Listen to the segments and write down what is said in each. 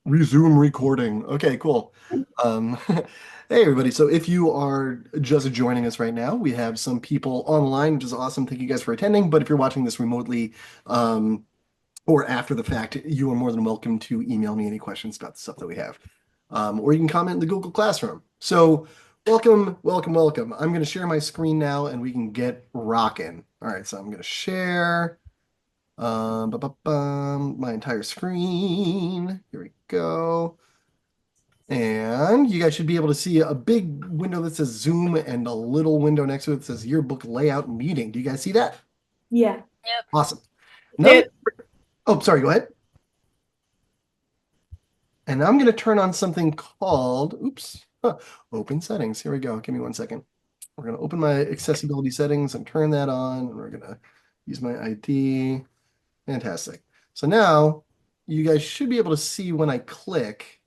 Resume recording. Okay, cool. Hey everybody. So if you are just joining us right now, we have some people online, which is awesome. Thank you guys for attending. But if you're watching this remotely, or after the fact, you are more than welcome to email me any questions about the stuff that we have. Or you can comment in the Google Classroom. So welcome, welcome, welcome. I'm going to share my screen now and we can get rocking. All right, so I'm going to share. My entire screen. Here we go. And you guys should be able to see a big window that says Zoom and a little window next to it that says Yearbook Layout Meeting. Do you guys see that? Yeah. Yep. Awesome. Now, Did oh, sorry, go ahead. And now I'm going to turn on something called, open settings. Here we go. Give me 1 second. We're going to open my accessibility settings and turn that on. And we're going to use my ID. Fantastic. So now you guys should be able to see when I click,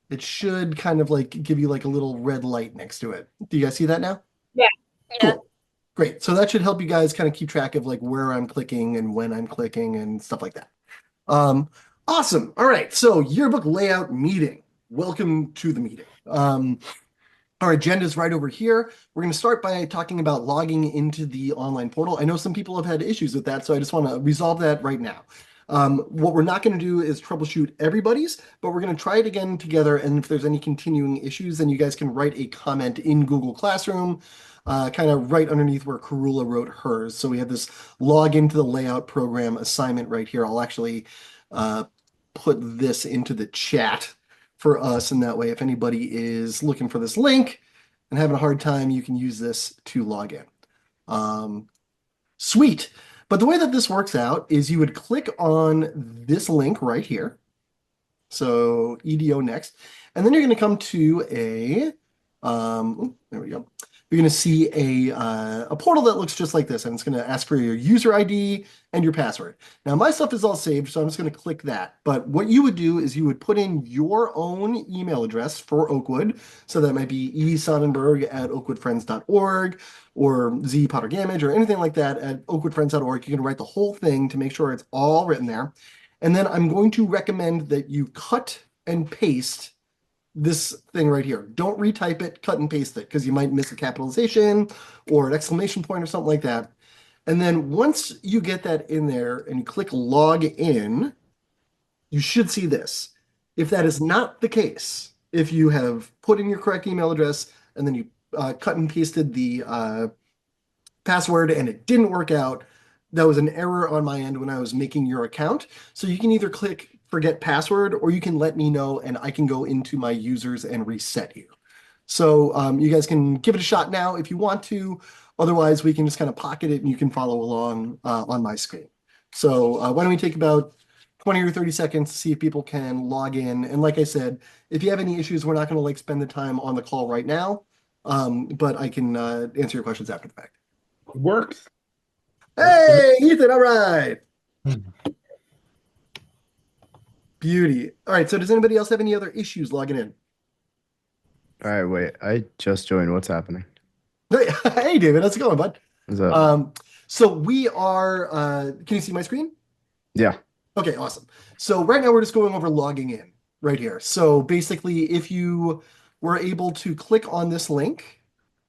it should kind of like give you like a little red light next to it. Do you guys see that now? Yeah. Yeah. Cool. Great. So that should help you guys kind of keep track of like where I'm clicking and when I'm clicking and stuff like that. Um, awesome. All right. So yearbook layout meeting. Welcome to the meeting. Our agenda is right over here. We're going to start by talking about logging into the online portal. I know some people have had issues with that, so I just want to resolve that right now. What we're not going to do is troubleshoot everybody's, but we're going to try it again together. And if there's any continuing issues, then you guys can write a comment in Google Classroom, kind of right underneath where Karula wrote hers. So we have this log into the layout program assignment right here. I'll actually put this into the chat for us, and that way if anybody is looking for this link and having a hard time, you can use this to log in. Sweet. But the way that this works out is you would click on this link right here. So EDO next. And then you're going to come to there we go. You're going to see a portal that looks just like this, and it's going to ask for your user ID and your password. Now, my stuff is all saved, so I'm just going to click that. But what you would do is you would put in your own email address for Oakwood. So that might be esonnenberg@oakwoodfriends.org or zpottergamage or anything like that at oakwoodfriends.org. You can write the whole thing to make sure it's all written there. And then I'm going to recommend that you cut and paste this thing right here. Don't retype it, cut and paste it, because you might miss a capitalization or an exclamation point or something like that. And then once you get that in there and you click log in, you should see this. If that is not the case, if you have put in your correct email address and then you cut and pasted the password and it didn't work out, that was an error on my end when I was making your account. So you can either click forget password, or you can let me know and I can go into my users and reset you. So you guys can give it a shot now if you want to. Otherwise, we can just kind of pocket it and you can follow along on my screen. So why don't we take about 20 or 30 seconds to see if people can log in. And like I said, if you have any issues, we're not going to like spend the time on the call right now, but I can answer your questions after the fact. Works. Hey, Ethan, all right. Beauty. All right, so does anybody else have any other issues logging in? All right, wait. I just joined. What's happening? Hey, David, how's it going, bud? What's up? So we are, can you see my screen? Yeah. Okay, awesome. So right now we're just going over logging in right here. So basically, if you were able to click on this link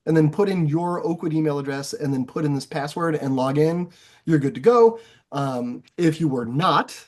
and then put in your Oakwood email address and then put in this password and log in, you're good to go. If you were not,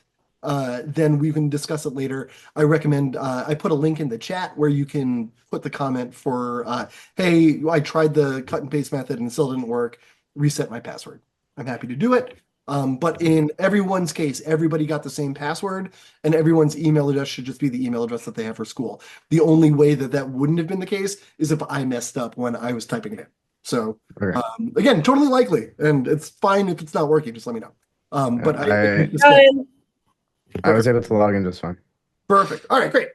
then we can discuss it later. I recommend, I put a link in the chat where you can put the comment for, hey, I tried the cut and paste method and it still didn't work. Reset my password. I'm happy to do it. But in everyone's case, everybody got the same password and everyone's email address should just be the email address that they have for school. The only way that that wouldn't have been the case is if I messed up when I was typing it in. So Okay. again, totally likely, and it's fine if it's not working, just let me know. But I was able to log in just fine. Perfect. All right, great.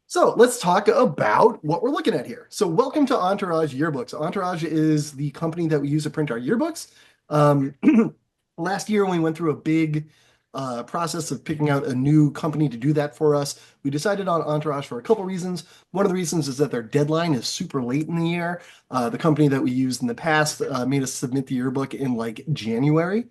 So let's talk about what we're looking at here. So welcome to Entourage Yearbooks. Entourage is the company that we use to print our yearbooks. Last year, when we went through a big process of picking out a new company to do that for us, we decided on Entourage for a couple reasons. One of the reasons is that their deadline is super late in the year. The company that we used in the past made us submit the yearbook in like January.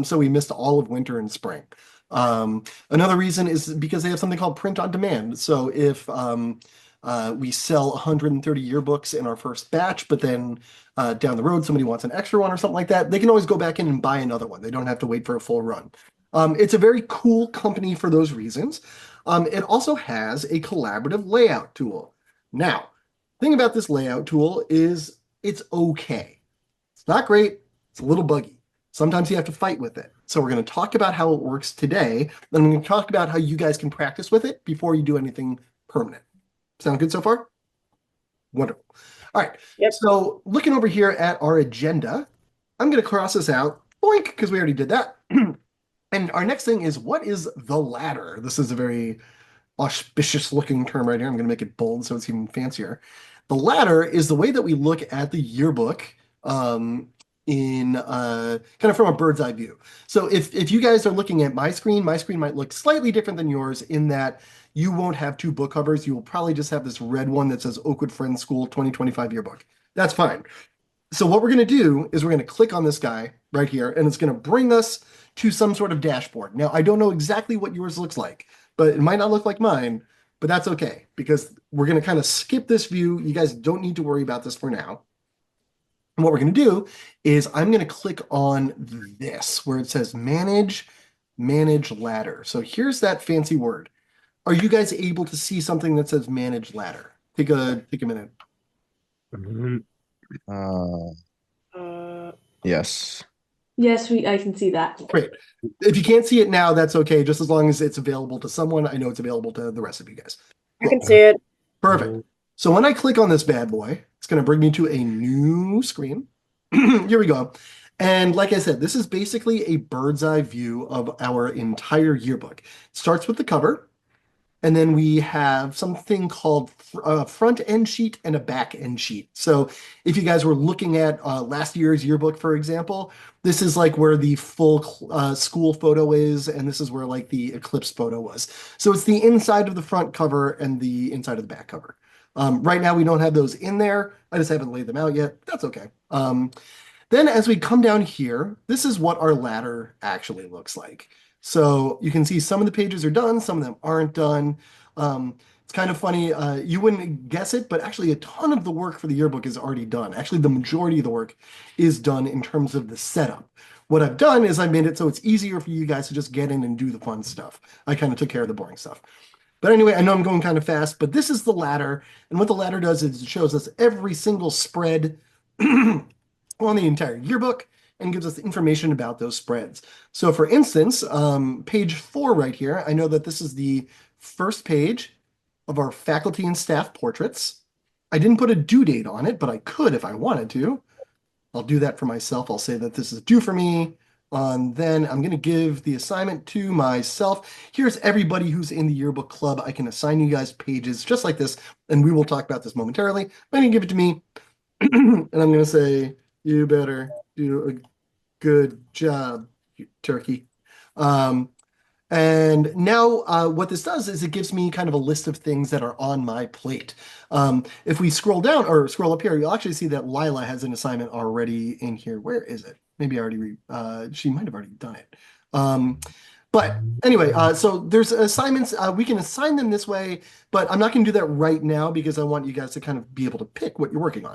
So we missed all of winter and spring. Another reason is because they have something called print on demand. So if we sell 130 yearbooks in our first batch, but then down the road somebody wants an extra one or something like that, they can always go back in and buy another one. They don't have to wait for a full run. It's a very cool company for those reasons. It also has a collaborative layout tool. Now, the thing about this layout tool is it's okay. It's not great. It's a little buggy. Sometimes you have to fight with it. So we're going to talk about how it works today. Then I'm going to talk about how you guys can practice with it before you do anything permanent. Sound good so far? Wonderful. All right. Yep. So looking over here at our agenda, I'm going to cross this out, boink, because we already did that. And our next thing is, what is the ladder? This is a very auspicious looking term right here. I'm going to make it bold so it's even fancier. The ladder is the way that we look at the yearbook in kind of from a bird's eye view. So if you guys are looking at my screen might look slightly different than yours in that you won't have two book covers. You will probably just have this red one that says Oakwood Friends School 2025 yearbook. That's fine. So what we're going to do is we're going to click on this guy right here, and it's going to bring us to some sort of dashboard. Now, I don't know exactly what yours looks like, but it might not look like mine, but that's okay because we're going to kind of skip this view. You guys don't need to worry about this for now. And what we're going to do is I'm going to click on this where it says manage ladder. So here's that fancy word. Are you guys able to see something that says manage ladder? Take a minute. Uh, Uh, yes. Yes, I can see that. Great. If you can't see it now, that's okay. Just as long as it's available to someone, I know it's available to the rest of you guys. I can see it. Perfect. So when I click on this bad boy, it's going to bring me to a new screen. Here we go. And like I said, this is basically a bird's eye view of our entire yearbook. It starts with the cover, and then we have something called a front end sheet and a back end sheet. So if you guys were looking at last year's yearbook, for example, this is like where the full school photo is, and this is where like the eclipse photo was. So it's the inside of the front cover and the inside of the back cover. Right now, we don't have those in there. I just haven't laid them out yet. That's okay. Then as we come down here, this is what our ladder actually looks like. So you can see some of the pages are done, some of them aren't done. It's kind of funny. You wouldn't guess it, but actually a ton of the work for the yearbook is already done. Actually, the majority of the work is done in terms of the setup. What I've done is I made it so it's easier for you guys to just get in and do the fun stuff. I kind of took care of the boring stuff. But anyway, I know I'm going kind of fast, but this is the ladder. And what the ladder does is it shows us every single spread on the entire yearbook and gives us information about those spreads. So for instance, page 4 right here, I know that this is the first page of our faculty and staff portraits. I didn't put a due date on it, but I could if I wanted to. I'll do that for myself. I'll say that this is due for me. Then I'm going to give the assignment to myself. Here's everybody who's in the yearbook club. I can assign you guys pages just like this, and we will talk about this momentarily. I'm going to give it to me, and I'm going to say, you better do a good job, you turkey. And now what this does is it gives me kind of a list of things that are on my plate. If we scroll down or scroll up here, you'll actually see that Lila has an assignment already in here. Where is it? Maybe I already, she might have already done it. But anyway, so there's assignments. We can assign them this way, but I'm not going to do that right now because I want you guys to kind of be able to pick what you're working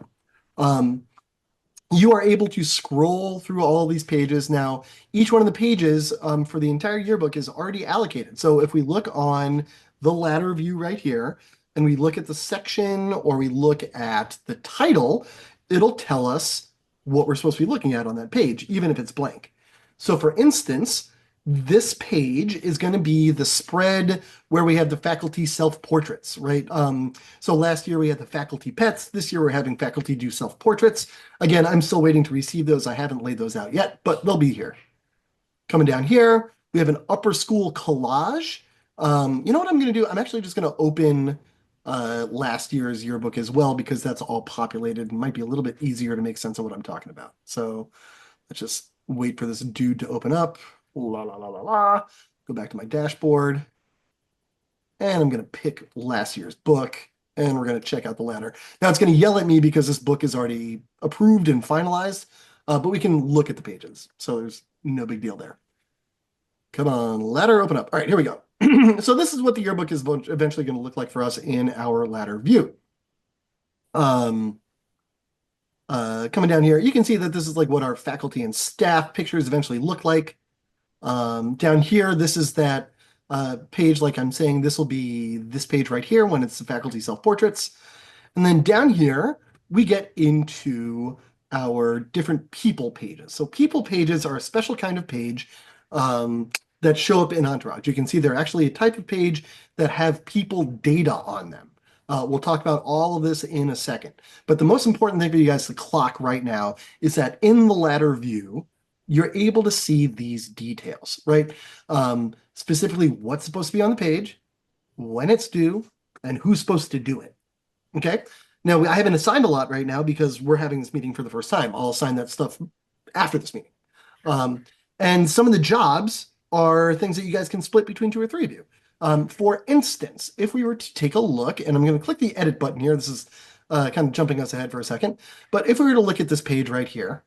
on. You are able to scroll through all these pages. Now, each one of the pages for the entire yearbook is already allocated. So if we look on the ladder view right here, and we look at the section or we look at the title, it'll tell us what we're supposed to be looking at on that page, even if it's blank. So for instance, this page is going to be the spread where we have the faculty self-portraits, right? So last year we had the faculty pets. This year we're having faculty do self-portraits. Again, I'm still waiting to receive those. I haven't laid those out yet, but they'll be here. Coming down here, we have an upper school collage. You know what I'm going to do? I'm actually just going to open last year's yearbook as well because that's all populated and might be a little bit easier to make sense of what I'm talking about. So let's just wait for this dude to open up. La la la la la. Go back to my dashboard. And I'm going to pick last year's book. And we're going to check out the ladder. Now it's going to yell at me because this book is already approved and finalized. But we can look at the pages. So there's no big deal there. Come on, ladder, open up. All right, here we go. So this is what the yearbook is eventually going to look like for us in our ladder view. Coming down here, you can see that this is like what our faculty and staff pictures eventually look like. Down here, this is that page, like I'm saying, this will be this page right here when it's the faculty self-portraits. And then down here, we get into our different people pages. So people pages are a special kind of page that show up in Entourage. You can see they're actually a type of page that have people data on them. We'll talk about all of this in a second. But the most important thing for you guys to clock right now is that in the ladder view, you're able to see these details, right? Specifically, what's supposed to be on the page, when it's due, and who's supposed to do it. Okay. Now, I haven't assigned a lot right now because we're having this meeting for the first time. I'll assign that stuff after this meeting. And some of the jobs are things that you guys can split between 2 or 3 of you. For instance, if we were to take a look, and I'm going to click the edit button here. This is kind of jumping us ahead for a second. But if we were to look at this page right here,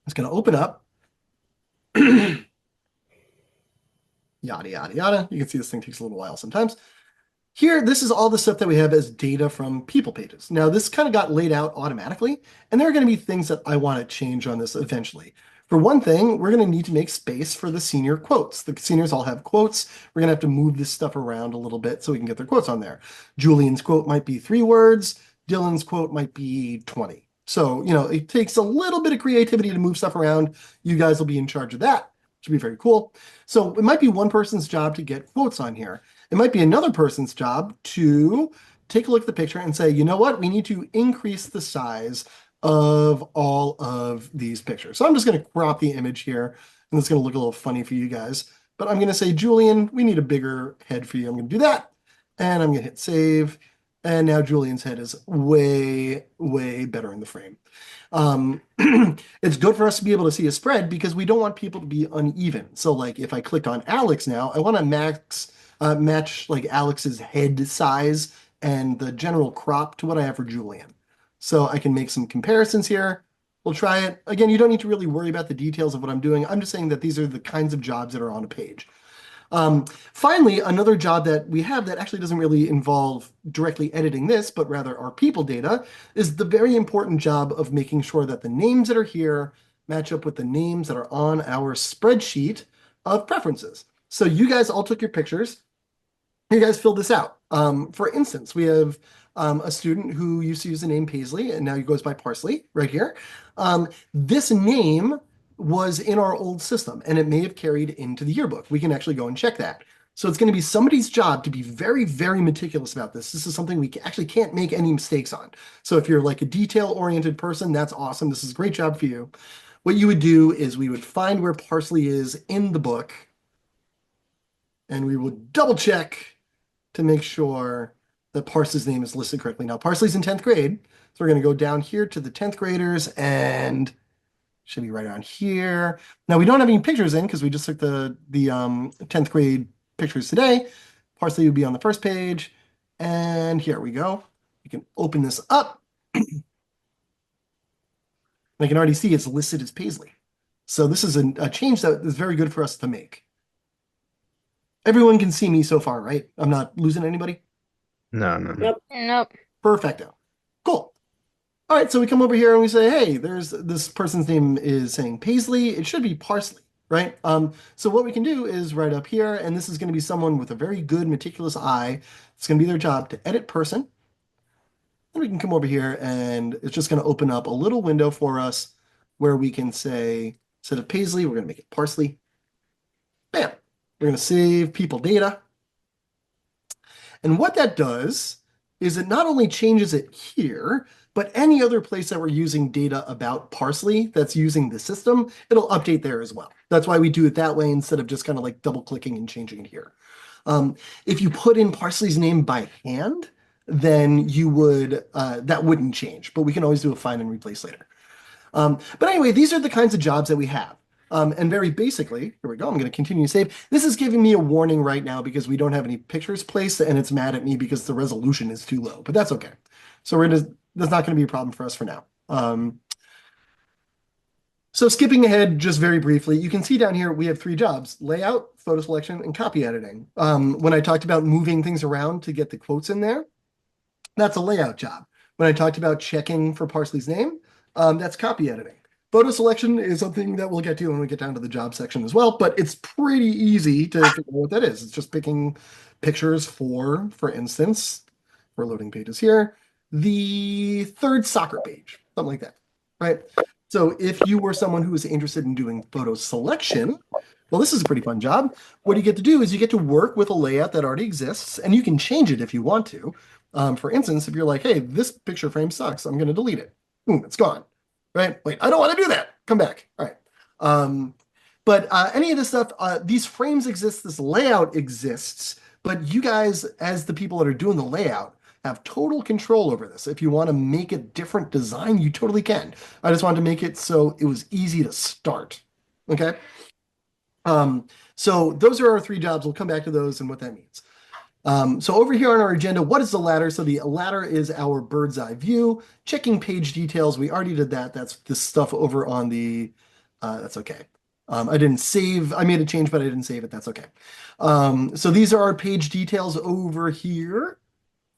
it's going to open up. Yada, yada, yada. You can see this thing takes a little while sometimes. Here, this is all the stuff that we have as data from people pages. Now, this kind of got laid out automatically, and there are going to be things that I want to change on this eventually. For one thing, we're going to need to make space for the senior quotes. The seniors all have quotes. We're going to have to move this stuff around a little bit so we can get their quotes on there. Julian's quote might be 3 words. Dylan's quote might be 20. So, it takes a little bit of creativity to move stuff around. You guys will be in charge of that, which would be very cool. So it might be one person's job to get quotes on here. It might be another person's job to take a look at the picture and say, you know what, we need to increase the size of all of these pictures. So I'm just going to crop the image here, and it's going to look a little funny for you guys. But I'm going to say, Julian, we need a bigger head for you. I'm going to do that, and I'm going to hit save. And now Julian's head is way, way better in the frame. It's good for us to be able to see a spread because we don't want people to be uneven. So like if I click on Alex now, I want to match like Alex's head size and the general crop to what I have for Julian. So I can make some comparisons here. We'll try it. Again, you don't need to really worry about the details of what I'm doing. I'm just saying that these are the kinds of jobs that are on a page. Finally, another job that we have that actually doesn't really involve directly editing this, but rather our people data, is the very important job of making sure that the names that are here match up with the names that are on our spreadsheet of preferences. So you guys all took your pictures. You guys filled this out. For instance, we have a student who used to use the name Paisley, and now he goes by Parsley right here. This name was in our old system, and it may have carried into the yearbook. We can actually go and check that. So it's going to be somebody's job to be very, very meticulous about this. This is something we actually can't make any mistakes on. So if you're like a detail-oriented person, that's awesome. This is a great job for you. What you would do is we would find where Parsley is in the book, and we would double check to make sure that Parsley's name is listed correctly. Now, Parsley's in 10th grade, so we're going to go down here to the 10th graders, and should be right around here. Now, we don't have any pictures in because we just took the 10th grade pictures today. Parsley would be on the first page, and here we go. We can open this up. I can already see it's listed as Paisley. So this is a change that is very good for us to make. Everyone can see me so far, right? I'm not losing anybody? No, no, no. Yep. Nope. Perfecto. Cool. All right, so we come over here and we say, hey, there's this person's name is saying Paisley. It should be Parsley, right? So what we can do is right up here, and this is going to be someone with a very good, meticulous eye. It's going to be their job to edit person. And we can come over here, and it's just going to open up a little window for us where we can say, instead of Paisley, we're going to make it Parsley. Bam. We're going to save people data. And what that does is it not only changes it here, but any other place that we're using data about Parsley that's using the system, it'll update there as well. That's why we do it that way instead of just kind of like double clicking and changing it here. If you put in Parsley's name by hand, then you would that wouldn't change, but we can always do a find and replace later. But anyway, these are the kinds of jobs that we have. And very basically, here we go. I'm going to continue to save. This is giving me a warning right now because we don't have any pictures placed, and it's mad at me because the resolution is too low. But that's okay. So that's not going to be a problem for us for now. So skipping ahead just very briefly, you can see down here we have three jobs: layout, photo selection, and copy editing. When I talked about moving things around to get the quotes in there, that's a layout job. When I talked about checking for Parsley's name, that's copy editing. Photo selection is something that we'll get to when we get down to the job section as well, but it's pretty easy to figure out what that is. It's just picking pictures for instance, we're loading pages here, the third soccer page, something like that, right? So if you were someone who was interested in doing photo selection, well, this is a pretty fun job. What you get to do is you get to work with a layout that already exists, and you can change it if you want to. For instance, if you're like, hey, this picture frame sucks, I'm going to delete it. Boom, it's gone. Right? Wait, I don't want to do that. Come back. All right. But any of this stuff, these frames exist, this layout exists, but you guys, as the people that are doing the layout, have total control over this. If you want to make a different design, you totally can. I just wanted to make it so it was easy to start. Okay. So those are our three jobs. We'll come back to those and what that means. So over here on our agenda, what is the ladder? So the ladder is our bird's eye view. Checking page details, we already did that. That's this stuff over on the, that's okay. I didn't save, I made a change, but I didn't save it. That's okay. So these are our page details over here.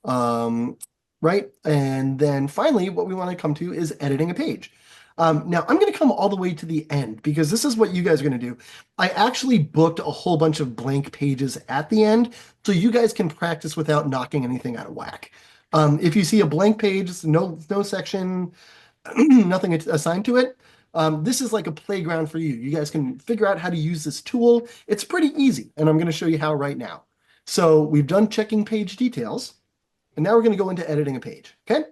Right? And then finally, what we want to come to is editing a page. Now, I'm going to come all the way to the end because this is what you guys are going to do. I actually booked a whole bunch of blank pages at the end so you guys can practice without knocking anything out of whack. If you see a blank page, no section, nothing assigned to it, this is like a playground for you. You guys can figure out how to use this tool. It's pretty easy, and I'm going to show you how right now. So we've done checking page details, and now we're going to go into editing a page, okay?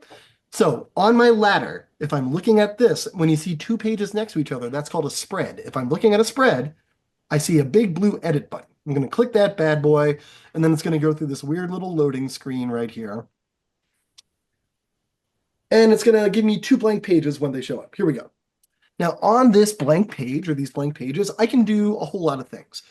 So on my ladder, if I'm looking at this, when you see two pages next to each other, that's called a spread. If I'm looking at a spread, I see a big blue edit button. I'm going to click that bad boy, and then it's going to go through this weird little loading screen right here. And it's going to give me two blank pages when they show up. Here we go. Now on this blank page or these blank pages, I can do a whole lot of things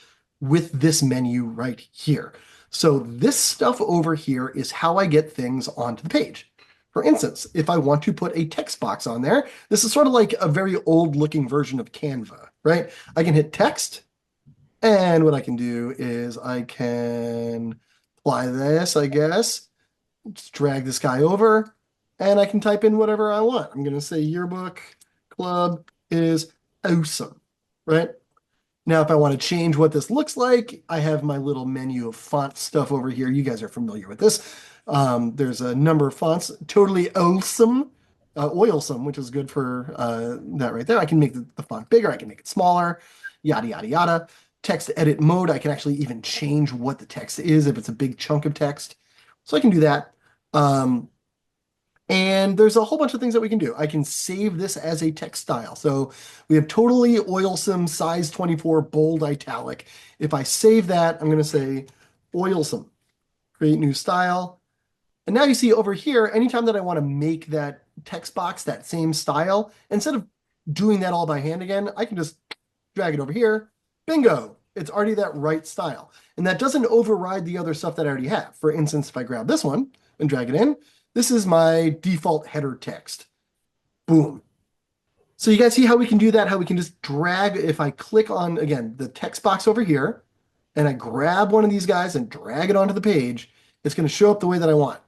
with this menu right here. So this stuff over here is how I get things onto the page. For instance, if I want to put a text box on there, this is sort of like a very old looking version of Canva, right? I can hit text, and what I can do is I can apply this, I guess, just drag this guy over, and I can type in whatever I want. I'm going to say Yearbook Club is awesome, right? Now, if I want to change what this looks like, I have my little menu of font stuff over here. You guys are familiar with this. There's a number of fonts, totally awesome, oilsome, which is good for that right there. I can make the font bigger. I can make it smaller, yada, yada, yada. Text edit mode, I can actually even change what the text is if it's a big chunk of text. So I can do that. And there's a whole bunch of things that we can do. I can save this as a text style. So we have totally oilsome, size 24, bold, italic. If I save that, I'm going to say oilsome, create new style. And now you see over here, anytime that I want to make that text box that same style, instead of doing that all by hand again, I can just drag it over here. Bingo, it's already that right style. And that doesn't override the other stuff that I already have. For instance, if I grab this one and drag it in, this is my default header text. Boom. So you guys see how we can do that, how we can just drag, if I click on, again, the text box over here, and I grab one of these guys and drag it onto the page, it's going to show up the way that I want.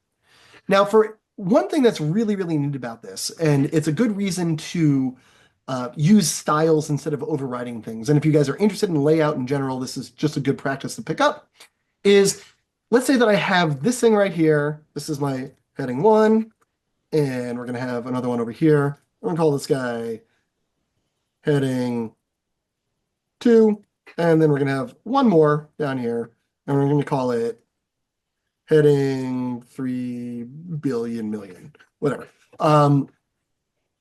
Now, for one thing that's really, really neat about this, and it's a good reason to use styles instead of overriding things, and if you guys are interested in layout in general, this is just a good practice to pick up, is let's say that I have this thing right here. This is my heading 1, and we're going to have another one over here. I'm going to call this guy heading 2, and then we're going to have one more down here, and we're going to call it heading 3 billion million, whatever.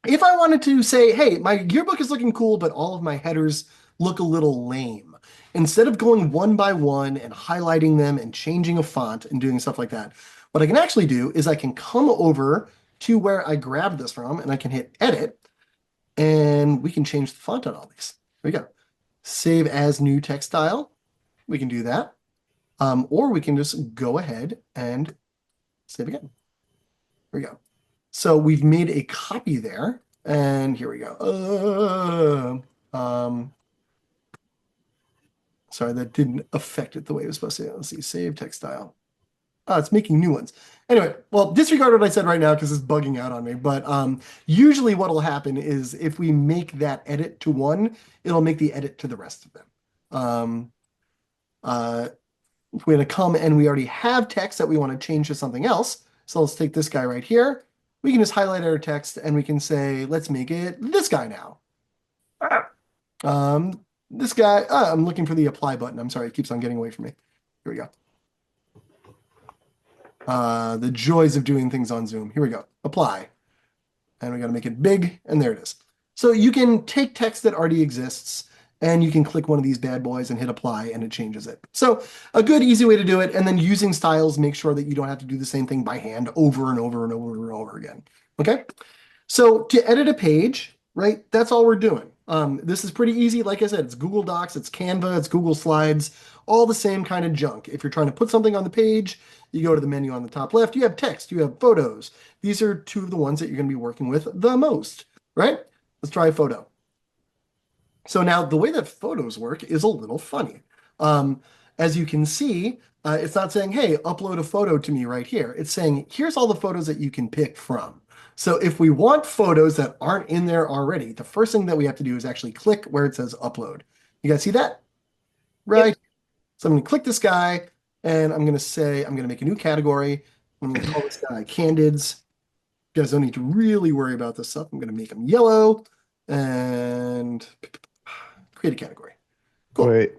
If I wanted to say, hey, my yearbook is looking cool, but all of my headers look a little lame, instead of going one by one and highlighting them and changing a font and doing stuff like that, what I can actually do is I can come over to where I grabbed this from, and I can hit edit, and we can change the font on all these. There we go. Save as new text style. We can do that. Or we can just go ahead and save again. There we go. So we've made a copy there. And here we go. Sorry, that didn't affect it the way it was supposed to. Let's see, save text style. Oh, it's making new ones. Anyway, well, disregard what I said right now because it's bugging out on me. But usually what will happen is if we make that edit to one, it'll make the edit to the rest of them. If we're going to come and we already have text that we want to change to something else. So let's take this guy right here. We can just highlight our text and we can say, let's make it this guy now. This guy, I'm looking for the apply button. I'm sorry, it keeps on getting away from me. Here we go. The joys of doing things on Zoom. Here we go. Apply. And we got to make it big, and there it is. So you can take text that already exists, and you can click one of these bad boys and hit apply, and it changes it. So a good, easy way to do it, and then using styles, make sure that you don't have to do the same thing by hand over and over and over and over again. Okay? So to edit a page, right, that's all we're doing. This is pretty easy. Like I said, it's Google Docs, it's Canva, it's Google Slides, all the same kind of junk. If you're trying to put something on the page, you go to the menu on the top left, you have text, you have photos. These are two of the ones that you're going to be working with the most, right? Let's try a photo. So now the way that photos work is a little funny. As you can see, it's not saying, hey, upload a photo to me right here. It's saying, here's all the photos that you can pick from. So if we want photos that aren't in there already, the first thing that we have to do is actually click where it says upload. You guys see that? Right? Yep. So I'm going to click this guy, and I'm going to say, I'm going to make a new category. I'm going to call this guy Candids. You guys don't need to really worry about this stuff. I'm going to make them yellow and create a category. Cool. Wait,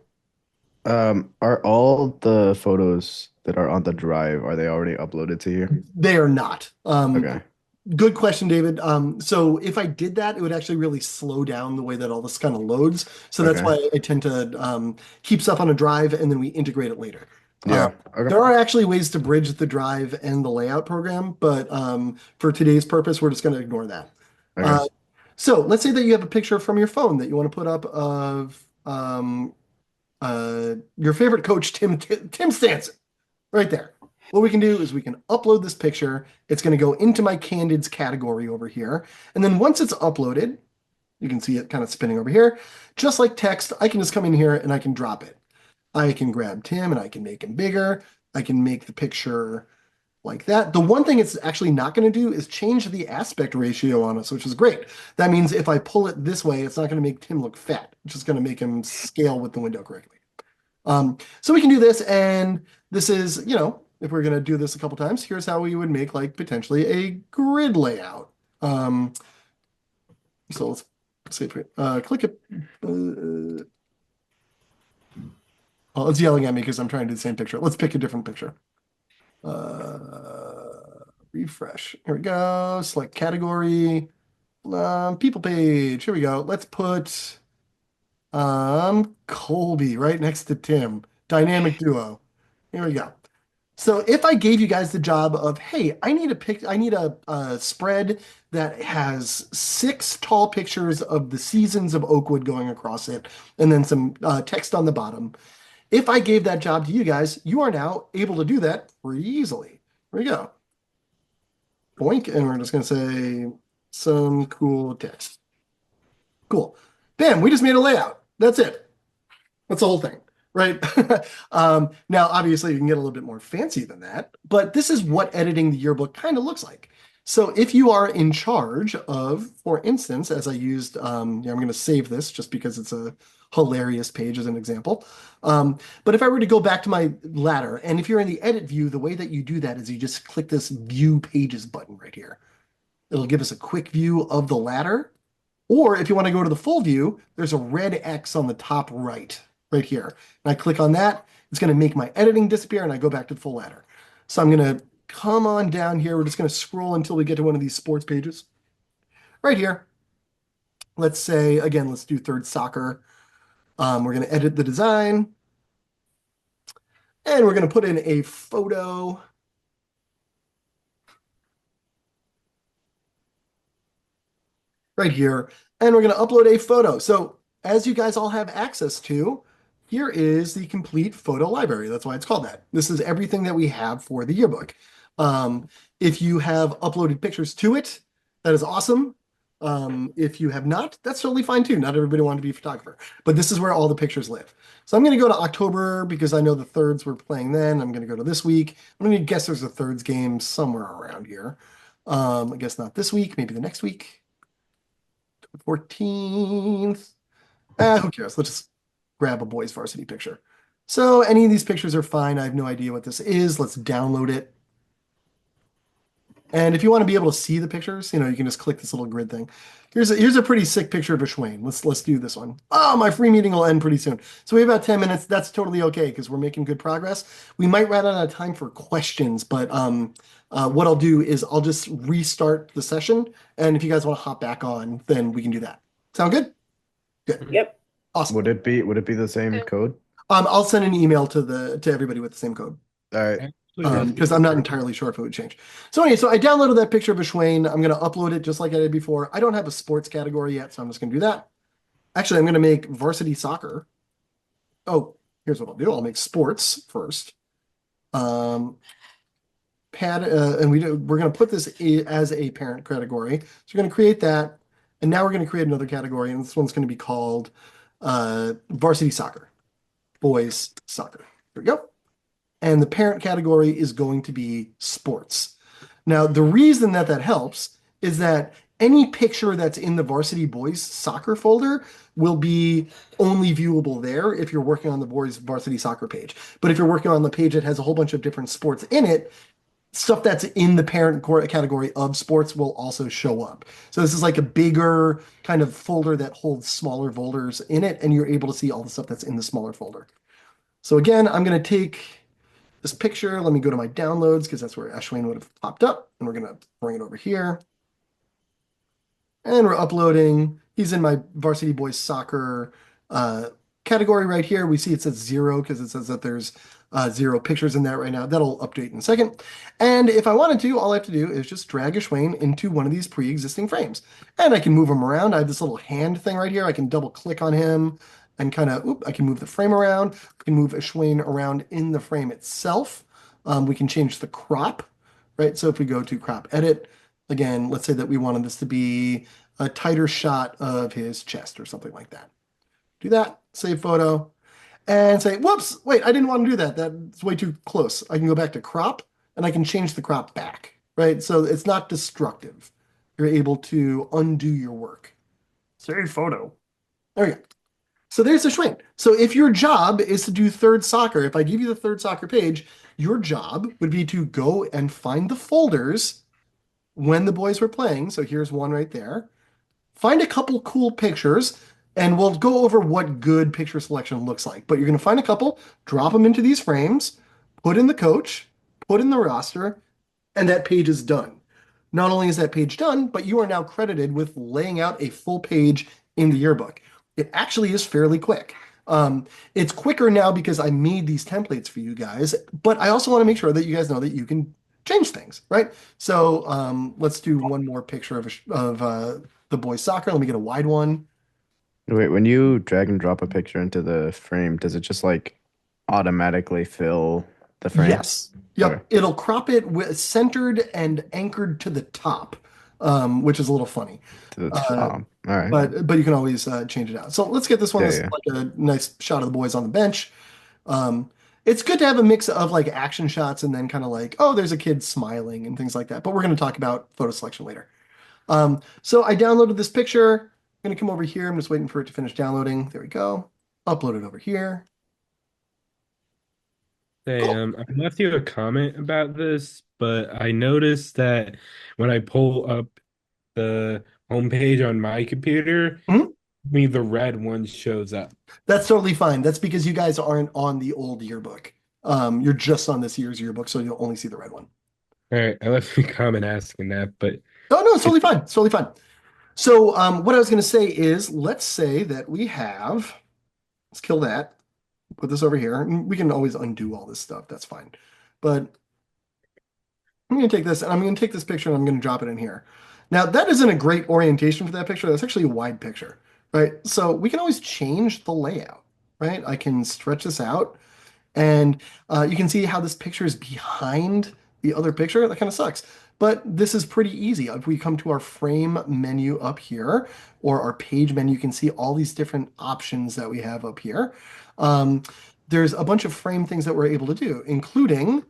are all the photos that are on the drive, are they already uploaded to you? They are not. Okay. Good question, David. So if I did that, it would actually really slow down the way that all this kind of loads. So that's why I tend to keep stuff on a drive and then we integrate it later. Yeah. Okay. There are actually ways to bridge the drive and the layout program, but for today's purpose, we're just going to ignore that. Okay. So let's say that you have a picture from your phone that you want to put up of your favorite coach, Tim Stanson, right there. What we can do is we can upload this picture. It's going to go into my Candids category over here. And then once it's uploaded, you can see it kind of spinning over here. Just like text, I can just come in here and I can drop it. I can grab Tim and I can make him bigger. I can make the picture like that. The one thing it's actually not going to do is change the aspect ratio on us, which is great. That means if I pull it this way, it's not going to make Tim look fat. It's just going to make him scale with the window correctly. So we can do this, and this is, you know, if we're going to do this a couple times, here's how we would make like potentially a grid layout. So let's see if we click it. Oh, it's yelling at me because I'm trying to do the same picture. Let's pick a different picture. Refresh. Here we go. Select category. People page. Here we go. Let's put Colby right next to Tim. Dynamic duo. Here we go. So if I gave you guys the job of, hey, I need a spread that has 6 tall pictures of the seasons of Oakwood going across it, and then some text on the bottom. If I gave that job to you guys, you are now able to do that pretty easily. Here we go. Boink, and we're just going to say some cool text. Cool. Bam, we just made a layout. That's it. That's the whole thing, right? Now, obviously, you can get a little bit more fancy than that, but this is what editing the yearbook kind of looks like. So if you are in charge of, for instance, as I used, I'm going to save this just because it's a hilarious page as an example. But if I were to go back to my ladder, and if you're in the edit view, the way that you do that is you just click this view pages button right here. It'll give us a quick view of the ladder. Or if you want to go to the full view, there's a red X on the top right here. And I click on that, it's going to make my editing disappear, and I go back to the full ladder. So I'm going to come on down here. We're just going to scroll until we get to one of these sports pages. Right here. Let's say, again, let's do third soccer. We're going to edit the design. And we're going to put in a photo. Right here. And we're going to upload a photo. So as you guys all have access to, here is the complete photo library. That's why it's called that. This is everything that we have for the yearbook. If you have uploaded pictures to it, that is awesome. If you have not, that's totally fine too. Not everybody wanted to be a photographer, but this is where all the pictures live. So I'm going to go to October because I know the thirds were playing then. I'm going to go to this week. I'm going to guess there's a thirds game somewhere around here. I guess not this week, maybe the next week. 14th. Who cares? Let's just grab a boys varsity picture. So any of these pictures are fine. I have no idea what this is. Let's download it. And if you want to be able to see the pictures, you can just click this little grid thing. Here's a pretty sick picture of a Schwain. Let's do this one. Oh, my free meeting will end pretty soon. So we have about 10 minutes. That's totally okay because we're making good progress. We might run out of time for questions, but what I'll do is I'll just restart the session. And if you guys want to hop back on, then we can do that. Sound good? Good. Yep. Awesome. Would it be the same code? I'll send an email to everybody with the same code. All right. Because I'm not entirely sure if it would change. So anyway, so I downloaded that picture of a Schwain. I'm going to upload it just like I did before. I don't have a sports category yet, so I'm just going to do that. Actually, I'm going to make varsity soccer. Oh, here's what I'll do. I'll make sports first. And we're going to put this as a parent category. So we're going to create that. And now we're going to create another category, and this one's going to be called varsity soccer, boys soccer. Here we go. And the parent category is going to be sports. Now, the reason that helps is that any picture that's in the varsity boys soccer folder will be only viewable there if you're working on the boys varsity soccer page. But if you're working on the page that has a whole bunch of different sports in it, stuff that's in the parent category of sports will also show up. So this is like a bigger kind of folder that holds smaller folders in it, and you're able to see all the stuff that's in the smaller folder. So again, I'm going to take this picture. Let me go to my downloads because that's where Ashwin would have popped up. And we're going to bring it over here. And we're uploading. He's in my varsity boys soccer category right here. We see it says 0 because it says that there's 0 pictures in that right now. That'll update in a second. And if I wanted to, all I have to do is just drag Ashwin into one of these pre-existing frames. And I can move him around. I have this little hand thing right here. I can double click on him and kind of, I can move the frame around. I can move Ashwin around in the frame itself. We can change the crop, right? So if we go to crop edit, again, let's say that we wanted this to be a tighter shot of his chest or something like that. Do that, save photo, and say, whoops, wait, I didn't want to do that. That's way too close. I can go back to crop, and I can change the crop back, right? So it's not destructive. You're able to undo your work. Save photo. There we go. So there's the Schwain. So if your job is to do third soccer, if I give you the third soccer page, your job would be to go and find the folders when the boys were playing. So here's one right there. Find a couple cool pictures, and we'll go over what good picture selection looks like. But you're going to find a couple, drop them into these frames, put in the coach, put in the roster, and that page is done. Not only is that page done, but you are now credited with laying out a full page in the yearbook. It actually is fairly quick. It's quicker now because I made these templates for you guys, but I also want to make sure that you guys know that you can change things, right? So let's do one more picture of the boys soccer. Let me get a wide one. Wait, when you drag and drop a picture into the frame, does it just like automatically fill the frame? Yes. Yep. Okay. It'll crop it with centered and anchored to the top, which is a little funny. To the top. All right. But you can always change it out. So let's get this one. Yeah, This is yeah. like a nice shot of the boys on the bench. It's good to have a mix of like action shots and then kind of like, oh, there's a kid smiling and things like that. But we're going to talk about photo selection later. So I downloaded this picture. I'm going to come over here. I'm just waiting for it to finish downloading. There we go. Upload it over here. Hey, Cool. I left you a comment about this, but I noticed that when I pull up the homepage on my computer, Mhm. the red one shows up. That's totally fine. That's because you guys aren't on the old yearbook. You're just on this year's yearbook, so you'll only see the red one. All right, I left you a comment asking that, but Oh, no, it's totally fine. It's totally fine. So what I was going to say is, let's say that we have, let's kill that, put this over here. And we can always undo all this stuff. That's fine. But I'm going to take this, and I'm going to take this picture, and I'm going to drop it in here. Now, that isn't a great orientation for that picture. That's actually a wide picture, right? So we can always change the layout, right? I can stretch this out, and you can see how this picture is behind the other picture. That kind of sucks. but this is pretty easy. If we come to our frame menu up here or our page menu, you can see all these different options that we have up here. There's a bunch of frame things that we're able to do, including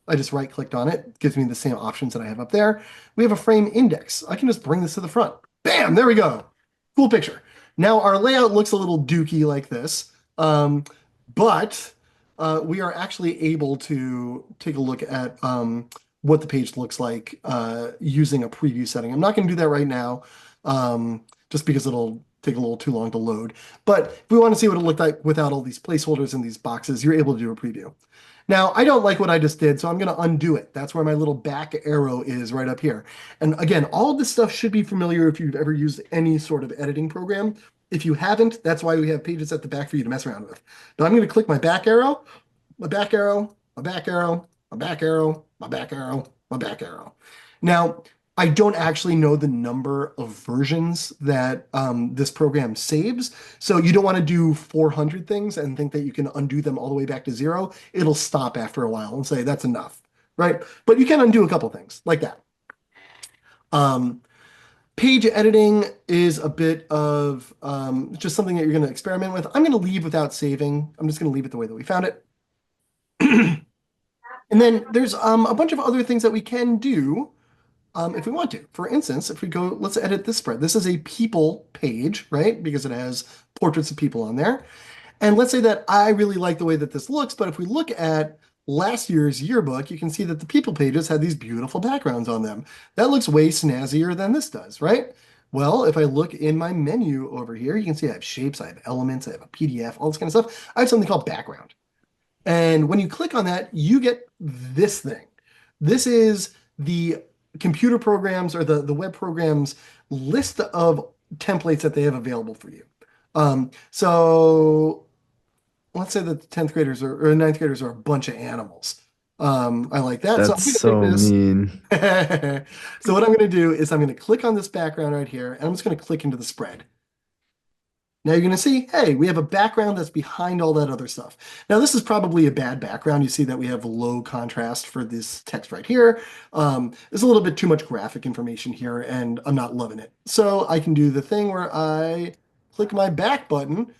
I just right clicked on it, gives me the same options that I have up there. We have a frame index. I can just bring this to the front. Bam, there we go. Cool picture. Now our layout looks a little dooky like this, but we are actually able to take a look at what the page looks like using a preview setting. I'm not going to do that right now, just because it'll take a little too long to load. But if we want to see what it looked like without all these placeholders and these boxes, you're able to do a preview. Now, I don't like what I just did, so I'm going to undo it. That's where my little back arrow is right up here. And again, all of this stuff should be familiar if you've ever used any sort of editing program. If you haven't, that's why we have pages at the back for you to mess around with. Now I'm going to click my back arrow, my back arrow, my back arrow, my back arrow, my back arrow, my back arrow. Now, I don't actually know the number of versions that this program saves. So you don't want to do 400 things and think that you can undo them all the way back to 0. It'll stop after a while and say that's enough, right? But you can undo a couple things like that. Page editing is a bit of just something that you're going to experiment with. I'm going to leave without saving. I'm just going to leave it the way that we found it. And then there's a bunch of other things that we can do if we want to. For instance, if we go, let's edit this spread. This is a people page, right? Because it has portraits of people on there. And let's say that I really like the way that this looks, but if we look at last year's yearbook, you can see that the people pages had these beautiful backgrounds on them. That looks way snazzier than this does, right? Well, if I look in my menu over here, you can see I have shapes, I have elements, I have a PDF, all this kind of stuff. I have something called background. And when you click on that, you get this thing. This is the computer programs or the web programs list of templates that they have available for you. So let's say that the 10th graders or 9th graders are a bunch of animals. I like that. That's So I'm going to so take this. mean. So what I'm going to do is I'm going to click on this background right here, and I'm just going to click into the spread. Now you're going to see, hey, we have a background that's behind all that other stuff. Now this is probably a bad background. You see that we have low contrast for this text right here. There's a little bit too much graphic information here, and I'm not loving it. So I can do the thing where I click my back button,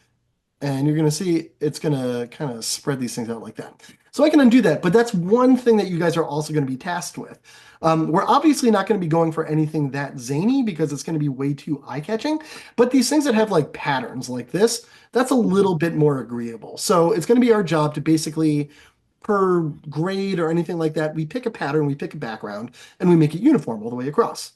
and you're going to see it's going to kind of spread these things out like that. So I can undo that, but that's one thing that you guys are also going to be tasked with. We're obviously not going to be going for anything that zany because it's going to be way too eye-catching, but these things that have like patterns like this, that's a little bit more agreeable. So it's going to be our job to basically, per grade or anything like that, we pick a pattern, we pick a background, and we make it uniform all the way across.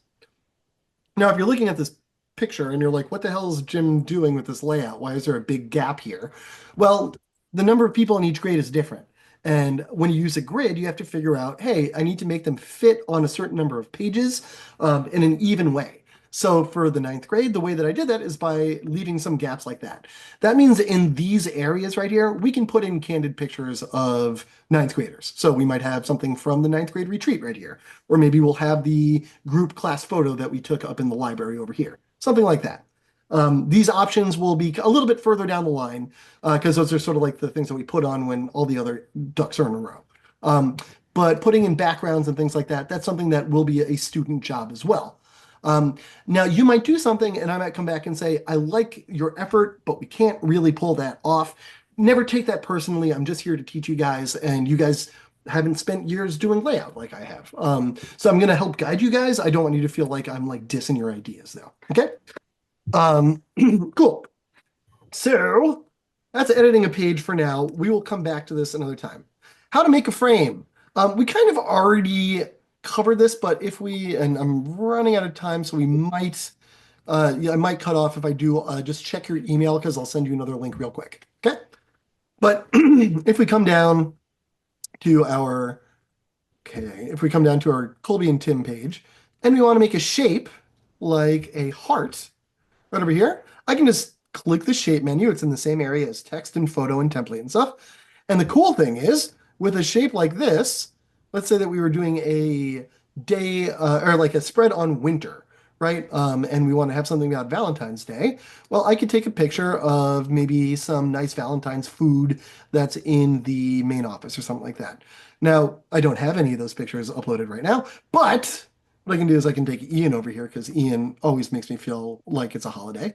Now, if you're looking at this picture and you're like, what the hell is Jim doing with this layout? Why is there a big gap here? Well, the number of people in each grade is different. And when you use a grid, you have to figure out, hey, I need to make them fit on a certain number of pages in an even way. So for the 9th grade, the way that I did that is by leaving some gaps like that. That means in these areas right here, we can put in candid pictures of 9th graders. So we might have something from the 9th grade retreat right here. Or maybe we'll have the group class photo that we took up in the library over here. Something like that. These options will be a little bit further down the line because those are sort of like the things that we put on when all the other ducks are in a row. But putting in backgrounds and things like that, that's something that will be a student job as well. Now, you might do something and I might come back and say, I like your effort, but we can't really pull that off. Never take that personally. I'm just here to teach you guys, and you guys haven't spent years doing layout like I have. So I'm going to help guide you guys. I don't want you to feel like I'm like dissing your ideas though. Okay? Cool. So that's editing a page for now. We will come back to this another time. How to make a frame. We kind of already covered this, but if we, and I'm running out of time, so we might, yeah, I might cut off if I do. Just check your email because I'll send you another link real quick. Okay. But if we come down to our, if we come down to our Colby and Tim page, and we want to make a shape like a heart, right over here, I can just click the shape menu. It's in the same area as text and photo and template and stuff. And the cool thing is, with a shape like this, let's say that we were doing a day or like a spread on winter, right? And we want to have something about Valentine's Day. Well, I could take a picture of maybe some nice Valentine's food that's in the main office or something like that. Now, I don't have any of those pictures uploaded right now, but what I can do is I can take Ian over here because Ian always makes me feel like it's a holiday.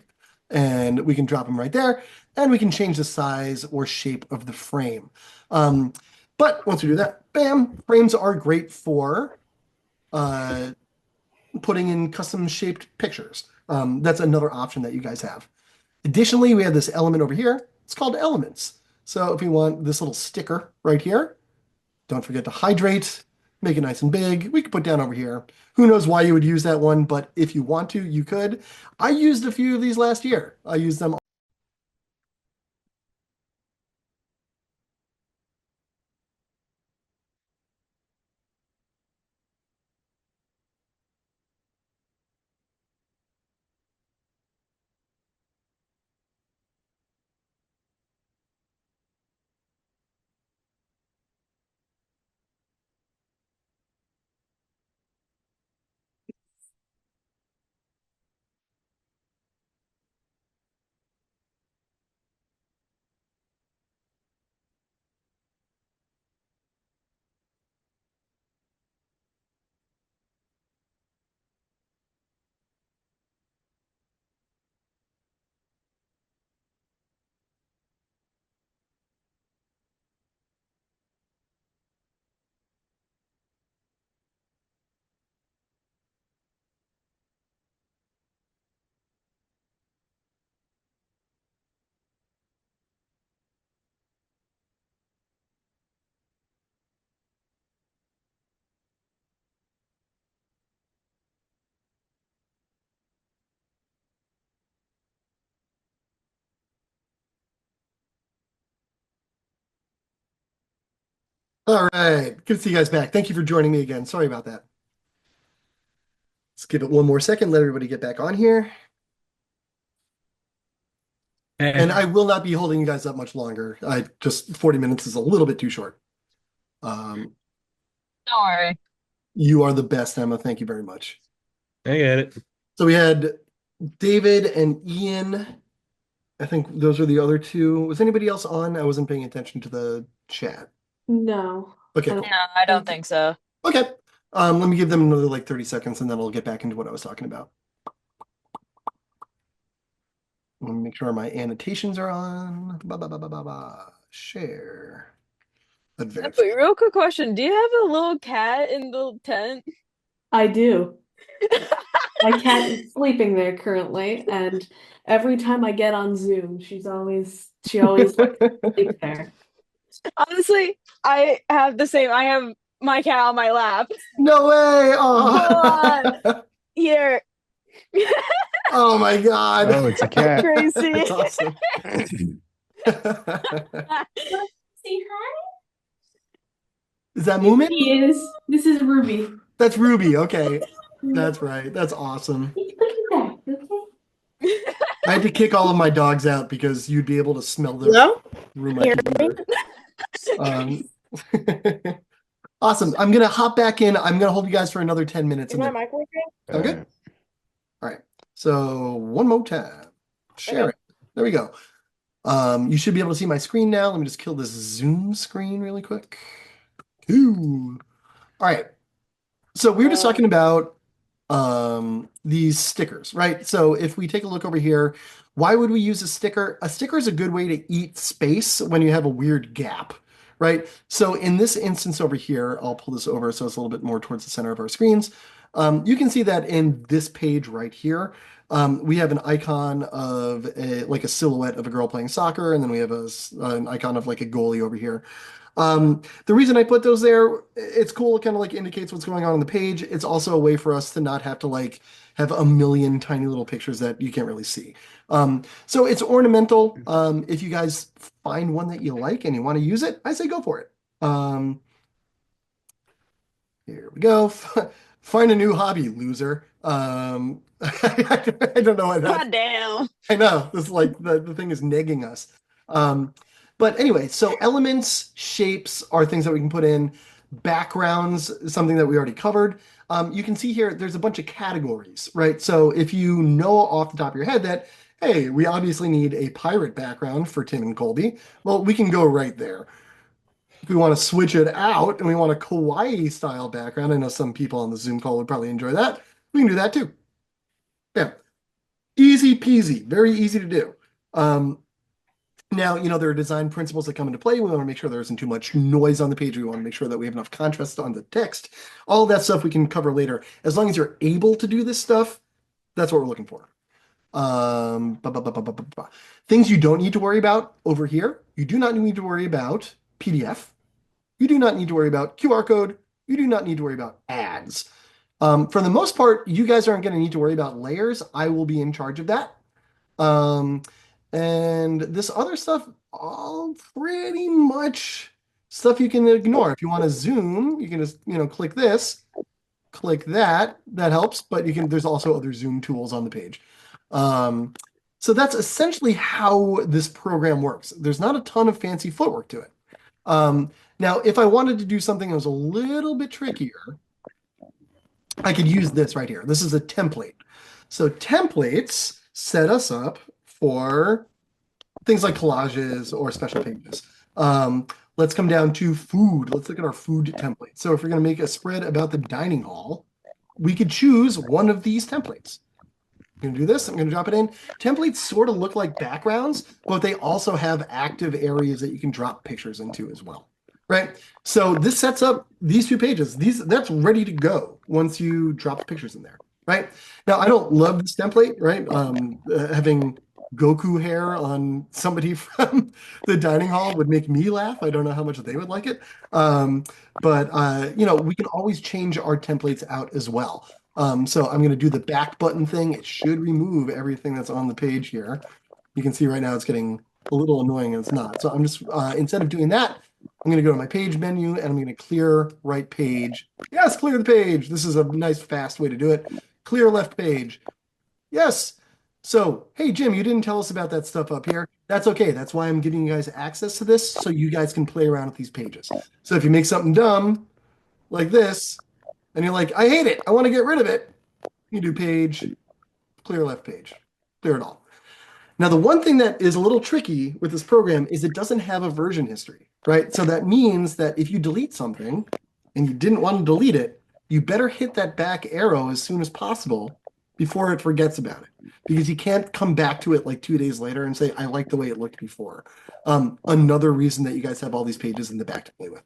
And we can drop him right there, and we can change the size or shape of the frame. Um, but once we do that, bam, frames are great for uh, putting in custom shaped pictures. That's another option that you guys have. Additionally, we have this element over here. It's called elements. So if we want this little sticker right here, don't forget to hydrate, make it nice and big. We could put down over here. Who knows why you would use that one, but if you want to, you could. I used a few of these last year. I used them. All right, good to see you guys back. Thank you for joining me again. Sorry about that. Let's give it one more second, let everybody get back on here. And I will not be holding you guys up much longer. I just 40 minutes is a little bit too short. Don't worry. You are the best, Emma. Thank you very much. I get it. So we had David and Ian. I think those were the other two. Was anybody else on? I wasn't paying attention to the chat. No. Okay, I cool. don't- No, I don't think so. Okay. Let me give them another like 30 seconds and then I'll get back into what I was talking about. Let me make sure my annotations are on. Share. Advanced. But real quick question: do you have a little cat in the tent? I do. My cat is sleeping there currently, and every time I get on Zoom, she always sleeps there. Honestly, I have the same. I have my cat on my lap. No way! Oh, Here. oh my God. Oh, it's a cat. Crazy. That's awesome. Say hi. Is that Moomin? He is. This is Ruby. That's Ruby. Okay. That's right. That's awesome. Look at that. Okay. I had to kick all of my dogs out because you'd be able to smell the Hello? room my computer. Awesome. I'm gonna hop back in. I'm gonna hold you guys for another 10 minutes. Is my mic working? Okay. All right. So one more time. Share Okay. it. There we go. You should be able to see my screen now. Let me just kill this Zoom screen really quick. Cool. All right. So we were just talking about these stickers, right? So if we take a look over here, why would we use a sticker? A sticker is a good way to eat space when you have a weird gap, right? So in this instance over here, I'll pull this over so it's a little bit more towards the center of our screens. You can see that in this page right here, we have an icon of like a silhouette of a girl playing soccer, and then we have an icon of like a goalie over here. The reason I put those there, it's cool. It kind of like indicates what's going on the page. It's also a way for us to not have to like have a million tiny little pictures that you can't really see. So it's ornamental. If you guys find one that you like and you want to use it, I say go for it. Here we go. Find a new hobby, loser. I don't know why that. God damn. I know. This is like the thing is negging us. But anyway, so elements, shapes are things that we can put in. Backgrounds, something that we already covered. You can see here, there's a bunch of categories, right? So if you know off the top of your head that, hey, we obviously need a pirate background for Tim and Colby, well, we can go right there. If we want to switch it out and we want a kawaii style background, I know some people on the Zoom call would probably enjoy that. We can do that too. Yeah, easy peasy, very easy to do. Now, there are design principles that come into play. We want to make sure there isn't too much noise on the page. We want to make sure that we have enough contrast on the text. All that stuff we can cover later. As long as you're able to do this stuff, that's what we're looking for. Things you don't need to worry about over here. You do not need to worry about PDF. You do not need to worry about QR code. You do not need to worry about ads. For the most part, you guys aren't going to need to worry about layers. I will be in charge of that. And this other stuff, all pretty much stuff you can ignore. If you want to zoom, you can just, click this, click that. That helps, but there's also other zoom tools on the page. So that's essentially how this program works. There's not a ton of fancy footwork to it. Now, if I wanted to do something that was a little bit trickier, I could use this right here. This is a template. So templates set us up for things like collages or special pages. Let's come down to food. Let's look at our food template. So if we're going to make a spread about the dining hall, we could choose one of these templates. I'm going to do this. I'm going to drop it in. Templates sort of look like backgrounds, but they also have active areas that you can drop pictures into as well. Right? So this sets up these 2 pages. That's ready to go once you drop the pictures in there. Right? Now, I don't love this template, right? Having Goku hair on somebody from the dining hall would make me laugh. I don't know how much they would like it. But we can always change our templates out as well. So I'm going to do the back button thing. It should remove everything that's on the page here. You can see right now it's getting a little annoying and it's not. So I'm just, instead of doing that, I'm going to go to my page menu and I'm going to clear right page. Yes, clear the page. This is a nice, fast way to do it. Clear left page. Yes. So, hey, Jim, you didn't tell us about that stuff up here. That's okay. That's why I'm giving you guys access to this so you guys can play around with these pages. So if you make something dumb like this and you're like, I hate it, I want to get rid of it, you do page, clear left page, clear it all. Now, the one thing that is a little tricky with this program is it doesn't have a version history, right? So that means that if you delete something and you didn't want to delete it, you better hit that back arrow as soon as possible before it forgets about it, because you can't come back to it like 2 days later and say, I like the way it looked before. Another reason that you guys have all these pages in the back to play with.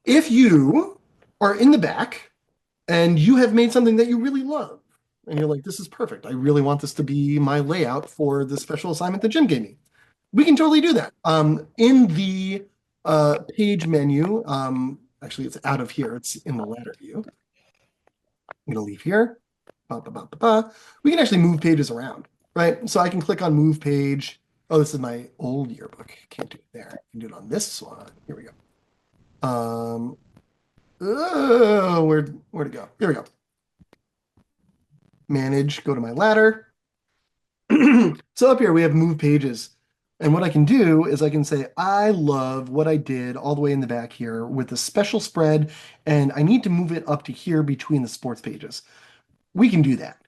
If you are in the back and you have made something that you really love, and you're like, this is perfect, I really want this to be my layout for the special assignment that Jim gave me, we can totally do that. In the page menu, actually it's out of here, it's in the ladder view. I'm going to leave here. We can actually move pages around, right? So I can click on move page. Oh, this is my old yearbook. Can't do it there. I can do it on this one. Here we go. Where'd it go? Here we go. Manage, go to my ladder. So up here we have move pages. And what I can do is I can say, I love what I did all the way in the back here with the special spread, and I need to move it up to here between the sports pages. We can do that.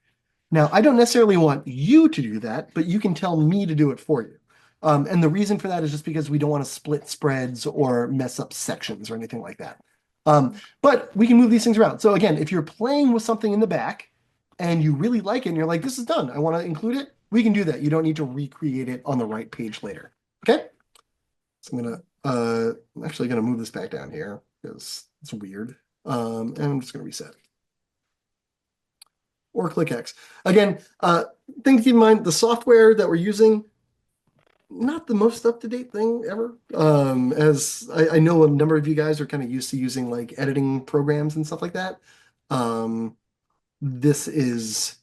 Now, I don't necessarily want you to do that, but you can tell me to do it for you. And the reason for that is just because we don't want to split spreads or mess up sections or anything like that. But we can move these things around. So again, if you're playing with something in the back and you really like it and you're like, this is done, I want to include it, we can do that. You don't need to recreate it on the right page later. Okay? So I'm actually gonna move this back down here because it's weird. And I'm just gonna reset. Or click X. Again, thing to keep in mind, the software that we're using, not the most up-to-date thing ever. As I know a number of you guys are kind of used to using like editing programs and stuff like that. This is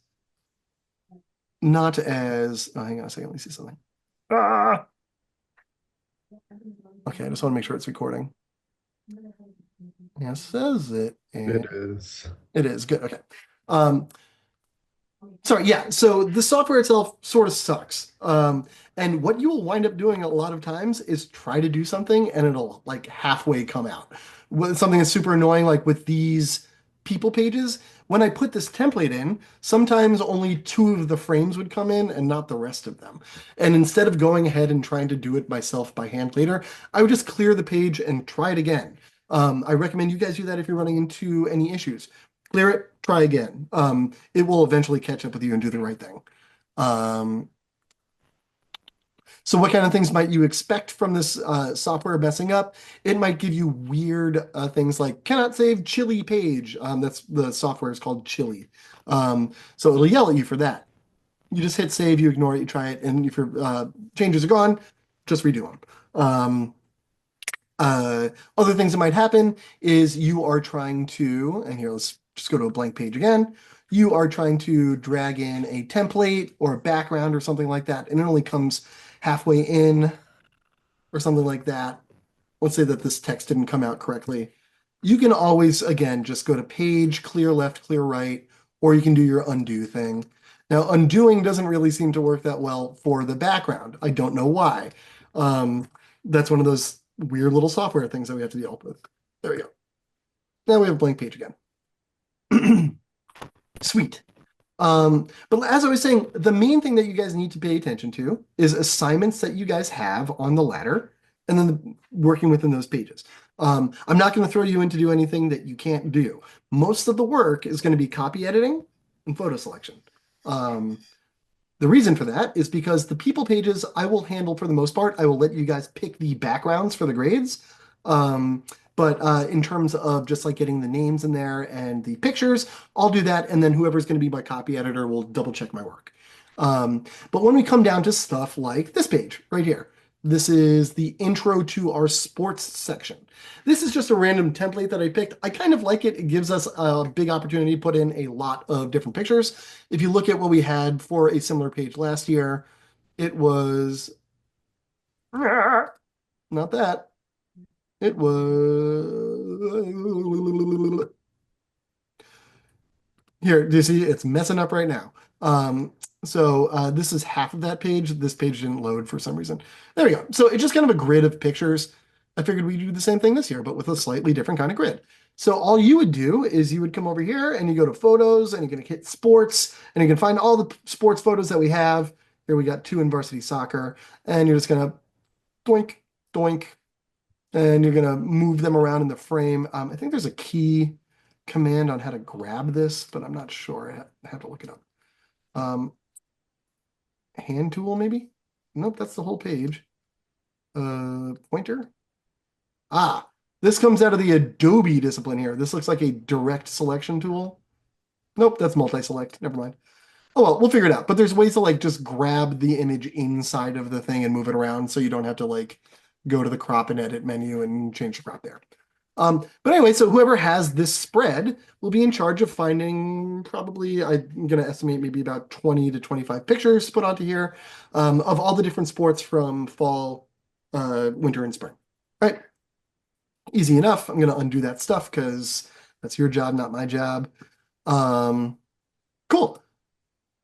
not as, oh, hang on a second, let me see something. Ah! Okay, I just want to make sure it's recording. Yeah, it says it. It is. It is, good, okay. Sorry, yeah, so the software itself sort of sucks. And what you will wind up doing a lot of times is try to do something and it'll like halfway come out. Something that's super annoying, like with these people pages, when I put this template in, sometimes only 2 of the frames would come in and not the rest of them. And instead of going ahead and trying to do it myself by hand later, I would just clear the page and try it again. I recommend you guys do that if you're running into any issues. Clear it, try again. It will eventually catch up with you and do the right thing. So what kind of things might you expect from this software messing up? It might give you weird things like cannot save chili page. That's the software is called Chili. So it'll yell at you for that. You just hit save, you ignore it, you try it, and if your changes are gone, just redo them. Other things that might happen is you are trying to, and here, let's just go to a blank page again. You are trying to drag in a template or a background or something like that, and it only comes halfway in or something like that. Let's say that this text didn't come out correctly. You can always, again, just go to page, clear left, clear right, or you can do your undo thing. Now, undoing doesn't really seem to work that well for the background. I don't know why. That's one of those weird little software things that we have to deal with. There we go. Now we have a blank page again. Sweet. But as I was saying, the main thing that you guys need to pay attention to is assignments that you guys have on the ladder and then working within those pages. I'm not going to throw you in to do anything that you can't do. Most of the work is going to be copy editing and photo selection. The reason for that is because the people pages I will handle for the most part. I will let you guys pick the backgrounds for the grades. But in terms of just like getting the names in there and the pictures, I'll do that. And then whoever's going to be my copy editor will double check my work. But when we come down to stuff like this page right here, this is the intro to our sports section. This is just a random template that I picked. I kind of like it. It gives us a big opportunity to put in a lot of different pictures. If you look at what we had for a similar page last year, it was not that. It was here. Do you see? It's messing up right now. So this is half of that page. This page didn't load for some reason. There we go. So it's just kind of a grid of pictures. I figured we'd do the same thing this year, but with a slightly different kind of grid. So all you would do is you would come over here and you go to photos and you're going to hit sports and you can find all the sports photos that we have. Here we got 2 in varsity soccer, and you're just going to doink, doink, and you're going to move them around in the frame. I think there's a key command on how to grab this, but I'm not sure. I have to look it up. Hand tool, maybe? Nope, that's the whole page. Pointer? This comes out of the Adobe discipline here. This looks like a direct selection tool. Nope, that's multi-select. Never mind. Oh, well, we'll figure it out. But there's ways to like just grab the image inside of the thing and move it around so you don't have to like go to the crop and edit menu and change the crop there. But anyway, so whoever has this spread will be in charge of finding probably, I'm going to estimate maybe about 20 to 25 pictures put onto here of all the different sports from fall, winter, and spring. Right? Easy enough. I'm going to undo that stuff because that's your job, not my job. Cool.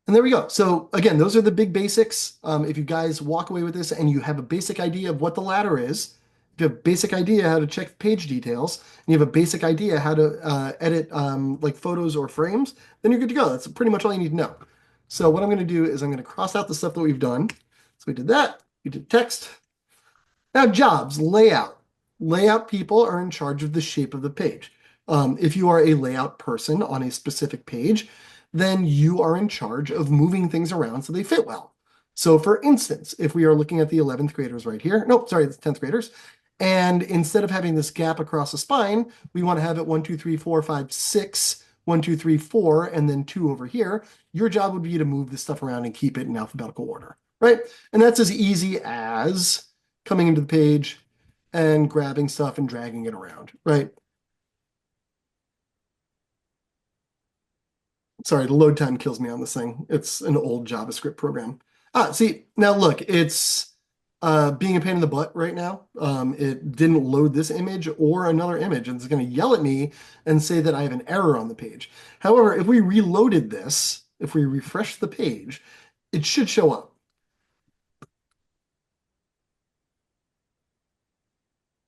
And there we go. So again, those are the big basics. If you guys walk away with this and you have a basic idea of what the ladder is, if you have a basic idea how to check page details, and you have a basic idea how to edit like photos or frames, then you're good to go. That's pretty much all you need to know. So what I'm going to do is I'm going to cross out the stuff that we've done. So we did that. We did text. Now jobs, layout. Layout people are in charge of the shape of the page. If you are a layout person on a specific page, then you are in charge of moving things around so they fit well. So for instance, if we are looking at the 11th graders right here, nope, sorry, it's 10th graders. And instead of having this gap across the spine, we want to have it 1, 2, 3, 4, 5, 6, 1, 2, 3, 4, and then 2 over here. Your job would be to move this stuff around and keep it in alphabetical order, right? And that's as easy as coming into the page and grabbing stuff and dragging it around, right? Sorry, the load time kills me on this thing. It's an old JavaScript program. See, now look, it's being a pain in the butt right now. It didn't load this image or another image, and it's going to yell at me and say that I have an error on the page. However, if we reloaded this, if we refresh the page, it should show up.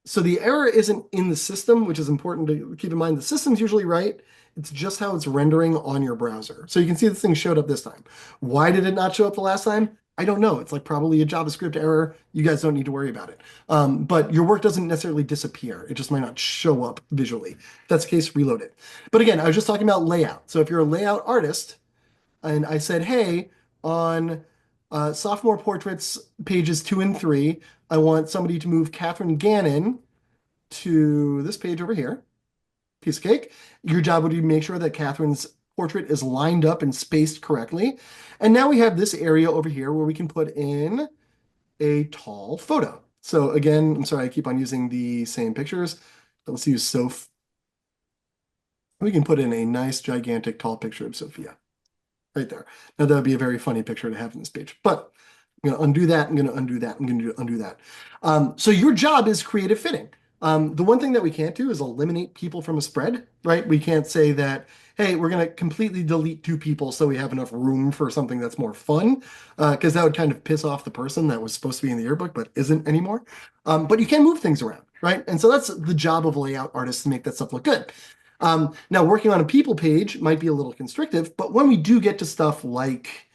So the error isn't in the system, which is important to keep in mind. The system's usually right. It's just how it's rendering on your browser. So you can see this thing showed up this time. Why did it not show up the last time? I don't know. It's like probably a JavaScript error. You guys don't need to worry about it. But your work doesn't necessarily disappear. It just might not show up visually. If that's the case, reload it. But again, I was just talking about layout. So if you're a layout artist, and I said, hey, on sophomore portraits pages 2 and 3, I want somebody to move Catherine Gannon to this page over here. Piece of cake. Your job would be to make sure that Catherine's portrait is lined up and spaced correctly. And now we have this area over here where we can put in a tall photo. So again, I'm sorry, I keep on using the same pictures. But let's use Soph. We can put in a nice, gigantic, tall picture of Sophia right there. Now that would be a very funny picture to have in this page, but I'm going to undo that. I'm going to undo that. I'm going to undo that. So your job is creative fitting. The one thing that we can't do is eliminate people from a spread, right? We can't say that, hey, we're going to completely delete 2 people so we have enough room for something that's more fun, because that would kind of piss off the person that was supposed to be in the yearbook but isn't anymore. But you can move things around, right? And so that's the job of layout artists, to make that stuff look good. Now, working on a people page might be a little constrictive, but when we do get to stuff like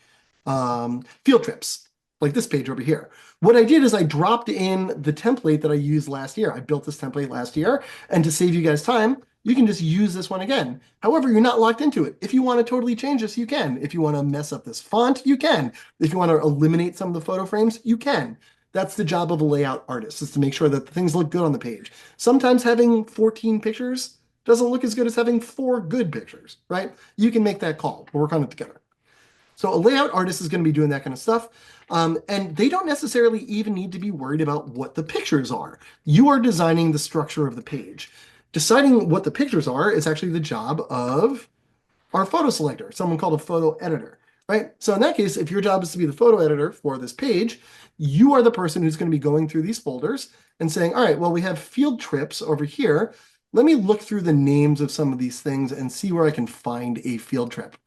field trips, like this page over here, what I did is I dropped in the template that I used last year. I built this template last year, and to save you guys time, you can just use this one again. However, you're not locked into it. If you want to totally change this, you can. If you want to mess up this font, you can. If you want to eliminate some of the photo frames, you can. That's the job of a layout artist, is to make sure that things look good on the page. Sometimes having 14 pictures doesn't look as good as having 4 good pictures, right? You can make that call. We'll work on it together. So a layout artist is going to be doing that kind of stuff. And they don't necessarily even need to be worried about what the pictures are. You are designing the structure of the page. Deciding what the pictures are is actually the job of our photo selector, someone called a photo editor, right? So in that case, if your job is to be the photo editor for this page, you are the person who's going to be going through these folders and saying, all right, well, we have field trips over here. Let me look through the names of some of these things and see where I can find a field trip,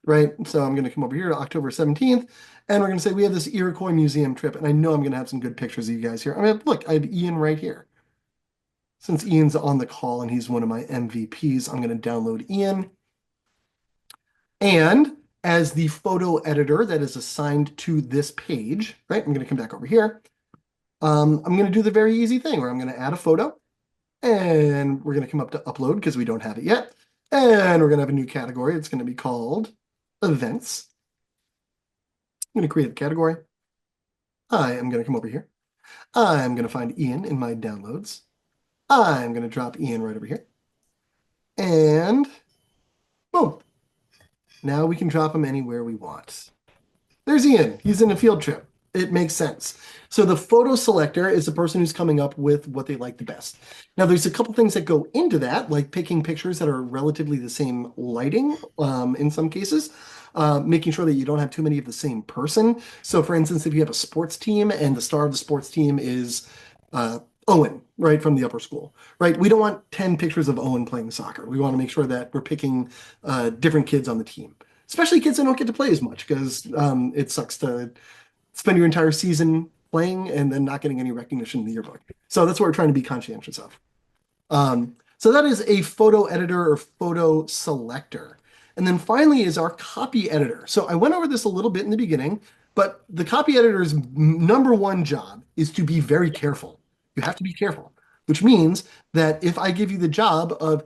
right? So I'm going to come over here to October 17th, and we're going to say we have this Iroquois Museum trip, and I know I'm going to have some good pictures of you guys here. I mean, look, I have Ian right here. Since Ian's on the call and he's one of my MVPs, I'm going to download Ian. And as the photo editor that is assigned to this page, right? I'm going to come back over here. I'm going to do the very easy thing where I'm going to add a photo, and we're going to come up to upload because we don't have it yet. And we're going to have a new category. It's going to be called events. I'm going to create a category. I am going to come over here. I'm going to find Ian in my downloads. I'm going to drop Ian right over here. And boom. Now we can drop him anywhere we want. There's Ian. He's in a field trip. It makes sense. So the photo selector is the person who's coming up with what they like the best. Now, there's a couple things that go into that, like picking pictures that are relatively the same lighting in some cases, making sure that you don't have too many of the same person. So for instance, if you have a sports team and the star of the sports team is Owen, right, from the upper school, right? We don't want 10 pictures of Owen playing soccer. We want to make sure that we're picking different kids on the team, especially kids that don't get to play as much, because it sucks to spend your entire season playing and then not getting any recognition in the yearbook. So that's what we're trying to be conscientious of. So that is a photo editor or photo selector. And then finally is our copy editor. So I went over this a little bit in the beginning, but the copy editor's number one job is to be very careful. You have to be careful, which means that if I give you the job of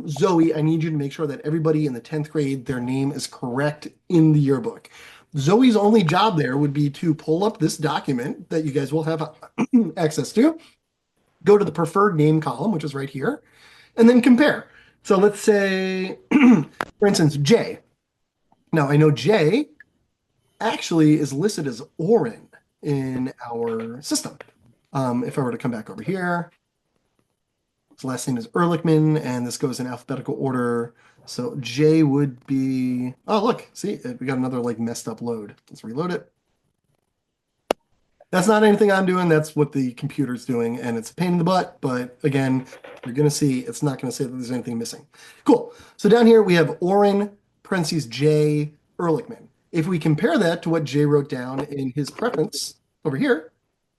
Zoe, I need you to make sure that everybody in the 10th grade, their name is correct in the yearbook. Zoe's only job there would be to pull up this document that you guys will have access to, go to the preferred name column, which is right here, and then compare. So let's say, for instance, Jay. Now I know Jay actually is listed as Oren in our system. If I were to come back over here, his last name is Ehrlichman, and this goes in alphabetical order. So J would be, oh, look, see, we got another like messed up load. Let's reload it. That's not anything I'm doing. That's what the computer's doing, and it's a pain in the butt. But again, you're going to see it's not going to say that there's anything missing. Cool. So down here, we have Oren, parentheses, J, Ehrlichman. If we compare that to what Jay wrote down in his preference over here,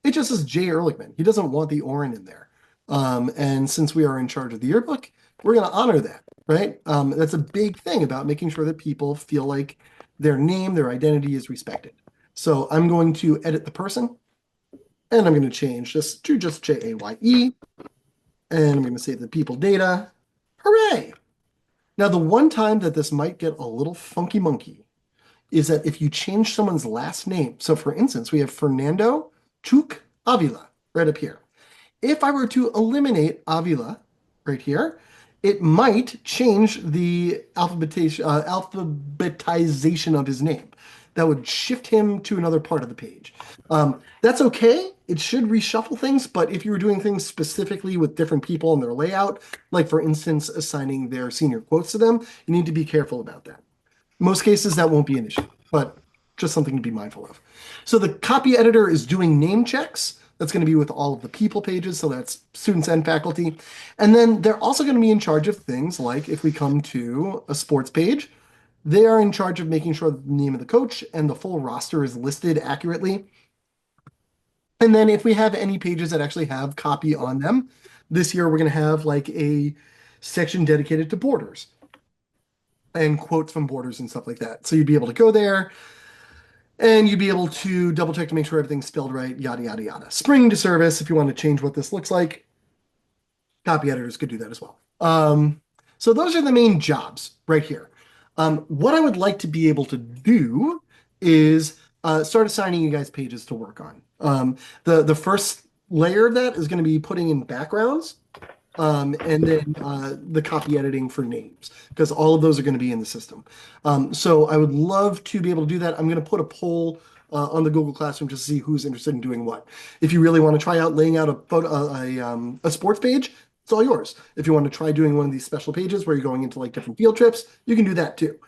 it just says J. Ehrlichman. He doesn't want the Oren in there. And since we are in charge of the yearbook, we're going to honor that, right? That's a big thing about making sure that people feel like their name, their identity is respected. So I'm going to edit the person, and I'm going to change this to just Jaye, and I'm going to save the people data. Hooray! Now, the one time that this might get a little funky monkey is that if you change someone's last name. So for instance, we have Fernando Tuk Avila right up here. If I were to eliminate Avila right here, it might change the alphabetization of his name. That would shift him to another part of the page. That's okay. It should reshuffle things, but if you were doing things specifically with different people and their layout, like for instance, assigning their senior quotes to them, you need to be careful about that. Most cases that won't be an issue, but just something to be mindful of. So the copy editor is doing name checks. That's going to be with all of the people pages, so that's students and faculty. And then they're also going to be in charge of things like if we come to a sports page, they are in charge of making sure the name of the coach and the full roster is listed accurately. And then if we have any pages that actually have copy on them, this year we're going to have like a section dedicated to borders and quotes from borders and stuff like that. So you'd be able to go there and you'd be able to double check to make sure everything's spelled right, yada, yada, yada. Spring to service, if you want to change what this looks like, copy editors could do that as well. So those are the main jobs right here. What I would like to be able to do is start assigning you guys pages to work on. The first layer of that is going to be putting in backgrounds. And then the copy editing for names, because all of those are going to be in the system. So I would love to be able to do that. I'm going to put a poll on the Google Classroom just to see who's interested in doing what. If you really want to try out laying out a photo, a sports page, it's all yours. If you want to try doing one of these special pages where you're going into like different field trips, you can do that too.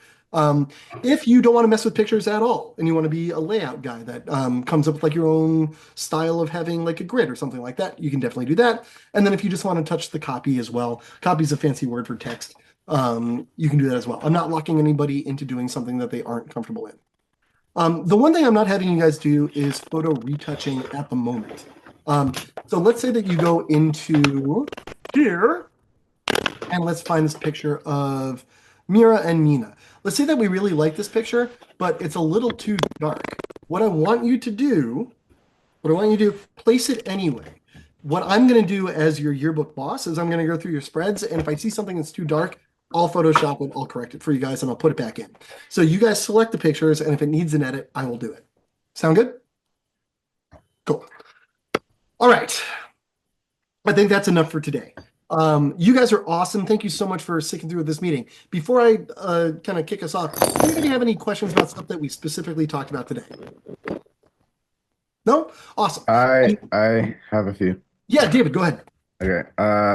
If you don't want to mess with pictures at all and you want to be a layout guy that comes up with like your own style of having like a grid or something like that, you can definitely do that. And then if you just want to touch the copy as well, copy is a fancy word for text. You can do that as well. I'm not locking anybody into doing something that they aren't comfortable in. The one thing I'm not having you guys do is photo retouching at the moment. So let's say that you go into here and let's find this picture of Mira and Nina. Let's say that we really like this picture, but it's a little too dark. What I want you to do, place it anyway. What I'm going to do as your yearbook boss is I'm going to go through your spreads, and if I see something that's too dark, I'll Photoshop it, I'll correct it for you guys, and I'll put it back in. So you guys select the pictures, and if it needs an edit, I will do it. Sound good? Cool. All right. I think that's enough for today. You guys are awesome. Thank you so much for sticking through this meeting. Before I kind of kick us off, does anybody have any questions about stuff that we specifically talked about today? No? Awesome. I have a few. Yeah, David, go ahead. Okay.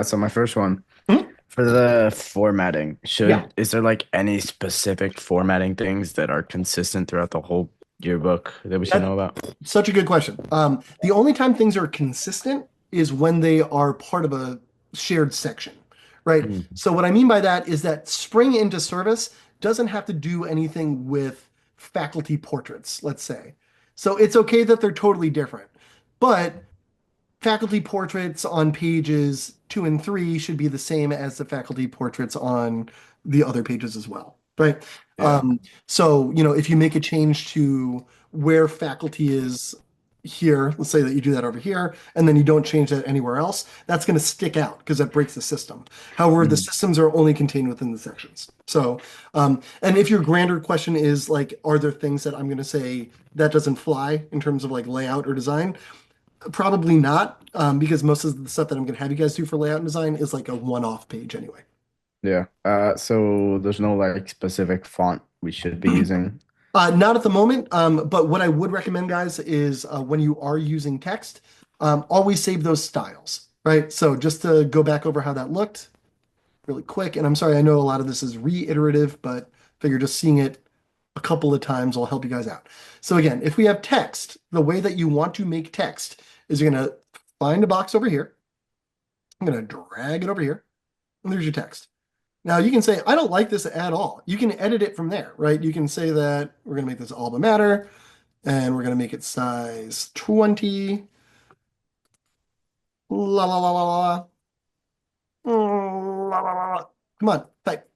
So my first one Mhm. for the formatting, Yeah. is there like any specific formatting things that are consistent throughout the whole yearbook that we should know about? Such a good question. The only time things are consistent is when they are part of a shared section, right? Mhm. So what I mean by that is that spring into service doesn't have to do anything with faculty portraits, let's say. So it's okay that they're totally different, but faculty portraits on pages 2 and 3 should be the same as the faculty portraits on the other pages as well, right? Yeah. So, if you make a change to where faculty is here, let's say that you do that over here, and then you don't change that anywhere else, that's going to stick out because that breaks the system. However, the systems are only contained within the sections. So, and if your grander question is like, are there things that I'm going to say that doesn't fly in terms of like layout or design? Probably not, because most of the stuff that I'm going to have you guys do for layout and design is like a one-off page anyway. Yeah. So there's no like specific font we should be using. Not at the moment, but what I would recommend, guys, is when you are using text, always save those styles, right? So just to go back over how that looked really quick, and I'm sorry, I know a lot of this is reiterative, but figure just seeing it a couple of times will help you guys out. So again, if we have text, the way that you want to make text is you're going to find a box over here. I'm going to drag it over here, and there's your text. Now you can say, I don't like this at all. You can edit it from there, right? You can say that we're going to make this alma mater, and we're going to make it size 20. La la la la la. Come on, type.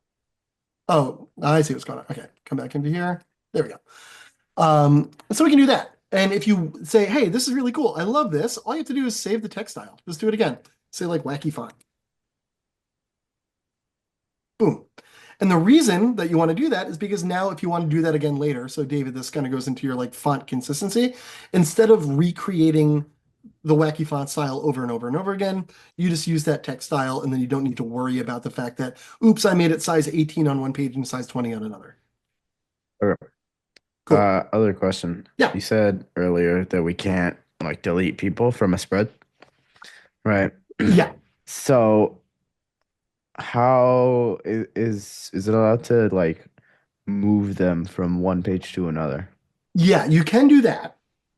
Oh, I see what's going on. Okay, come back into here. There we go. So we can do that. And if you say, hey, this is really cool, I love this, all you have to do is save the text style. Just do it again. Say like wacky font. Boom. And the reason that you want to do that is because now if you want to do that again later, so David, this kind of goes into your like font consistency, instead of recreating the wacky font style over and over and over again, you just use that text style and then you don't need to worry about the fact that, oops, I made it size 18 on one page and size 20 on another. Okay. Cool. Other question. Yeah. You said earlier that we can't like delete people from a spread, right? Yeah. So how is it allowed to like move them from one page to another? Yeah, you can do that.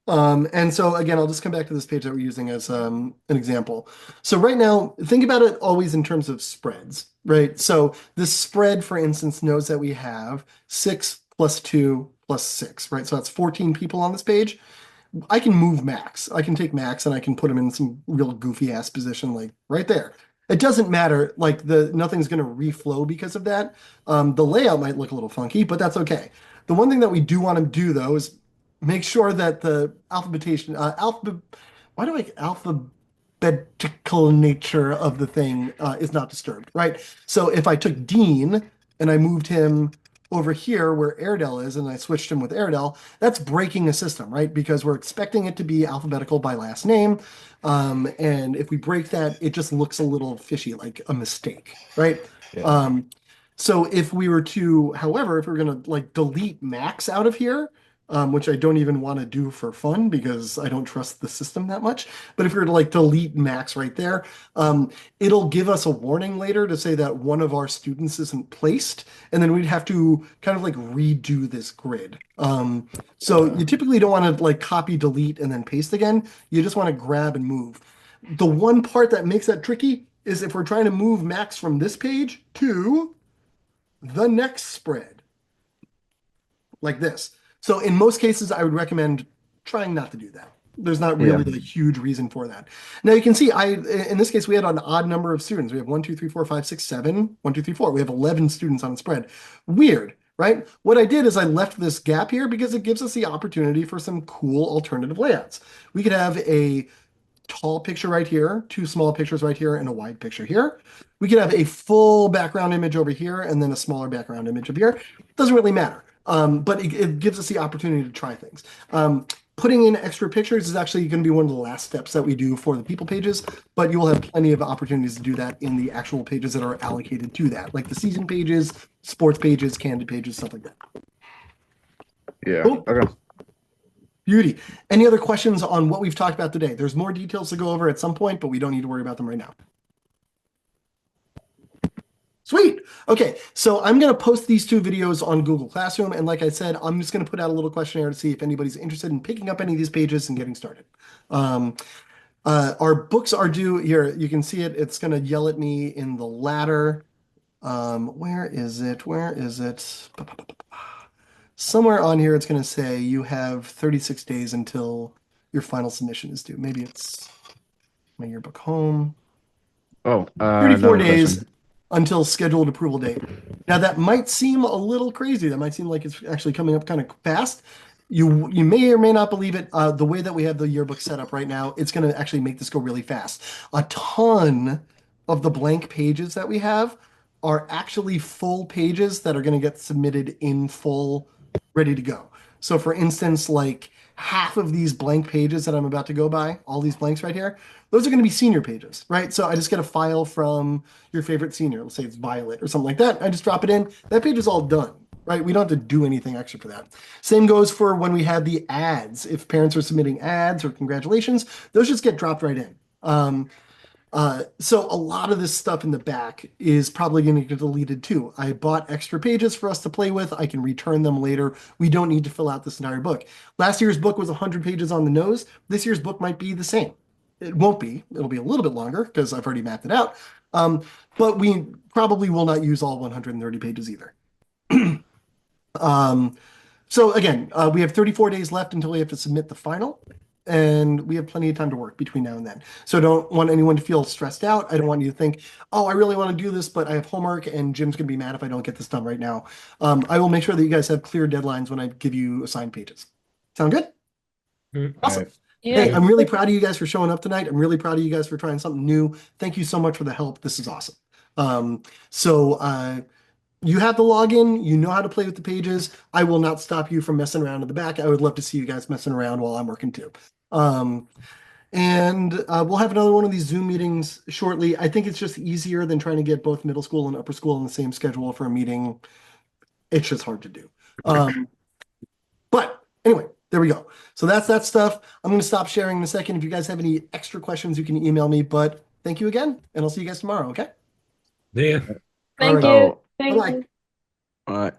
And so again, I'll just come back to this page that we're using as an example. So right now, think about it always in terms of spreads, right? So this spread, for instance, knows that we have 6 plus 2 plus 6, right? So that's 14 people on this page. I can move Max. I can take Max and I can put him in some real goofy ass position, like right there. It doesn't matter. Like nothing's going to reflow because of that. The layout might look a little funky, but that's okay. The one thing that we do want to do though is make sure that the alphabetation, alphabetical nature of the thing is not disturbed, right? So if I took Dean and I moved him over here where Airedale is, and I switched him with Airedale, that's breaking a system, right? Because we're expecting it to be alphabetical by last name. And if we break that, it just looks a little fishy, like a mistake, right? Yeah. So if we were to, however, if we're going to like delete Max out of here, which I don't even want to do for fun because I don't trust the system that much. But if we were to like delete Max right there, it'll give us a warning later to say that one of our students isn't placed, and then we'd have to kind of like redo this grid. So you typically don't want to like copy, delete, and then paste again. You just want to grab and move. The one part that makes that tricky is if we're trying to move Max from this page to the next spread, like this. So in most cases, I would recommend trying not to do that. There's not really a huge reason for that. Now you can see in this case, we had an odd number of students. We have 1, 2, 3, 4, 5, 6, 7, 1, 2, 3, 4. We have 11 students on the spread. Weird, right? What I did is I left this gap here because it gives us the opportunity for some cool alternative layouts. We could have a tall picture right here, 2 small pictures right here, and a wide picture here. We could have a full background image over here and then a smaller background image up here. Doesn't really matter. But it gives us the opportunity to try things. Putting in extra pictures is actually going to be one of the last steps that we do for the people pages, but you will have plenty of opportunities to do that in the actual pages that are allocated to that, like the season pages, sports pages, candid pages, stuff like that. Yeah. Cool. Okay. Beauty. Any other questions on what we've talked about today? There's more details to go over at some point, but we don't need to worry about them right now. Sweet. Okay, so I'm going to post these 2 videos on Google Classroom. And like I said, I'm just going to put out a little questionnaire to see if anybody's interested in picking up any of these pages and getting started. Our books are due here. You can see it. It's going to yell at me in the ladder. Where is it? Where is it? Somewhere on here, it's going to say you have 36 days until your final submission is due. Maybe it's my yearbook home. Oh, 34 another days question. until scheduled approval date. Now that might seem a little crazy. That might seem like it's actually coming up kind of fast. You may or may not believe it. The way that we have the yearbook set up right now, it's going to actually make this go really fast. A ton of the blank pages that we have are actually full pages that are going to get submitted in full, ready to go. So for instance, like half of these blank pages that I'm about to go by, all these blanks right here, those are going to be senior pages, right? So I just get a file from your favorite senior. Let's say it's Violet or something like that. I just drop it in. That page is all done, right? We don't have to do anything extra for that. Same goes for when we have the ads. If parents are submitting ads or congratulations, those just get dropped right in. So a lot of this stuff in the back is probably going to get deleted too. I bought extra pages for us to play with. I can return them later. We don't need to fill out this entire book. Last year's book was 100 pages on the nose. This year's book might be the same. It won't be. It'll be a little bit longer because I've already mapped it out. But we probably will not use all 130 pages either. So again, we have 34 days left until we have to submit the final. and we have plenty of time to work between now and then. So I don't want anyone to feel stressed out. I don't want you to think, oh, I really want to do this, but I have homework and Jim's going to be mad if I don't get this done right now. I will make sure that you guys have clear deadlines when I give you assigned pages. Sound good? Mm. Awesome. Alright. Hey, Yeah. I'm really proud of you guys for showing up tonight. I'm really proud of you guys for trying something new. Thank you so much for the help. This is awesome. You have the login, you know how to play with the pages. I will not stop you from messing around in the back. I would love to see you guys messing around while I'm working too. We'll have another one of these Zoom meetings shortly. I think it's just easier than trying to get both middle school and upper school on the same schedule for a meeting. It's just hard to do. But anyway, there we go. So that's that stuff. I'm going to stop sharing in a second. If you guys have any extra questions, you can email me. But thank you again, and I'll see you guys tomorrow, okay? Yeah. Thank Alright. you. Oh, Thank Bye-bye. you. alright.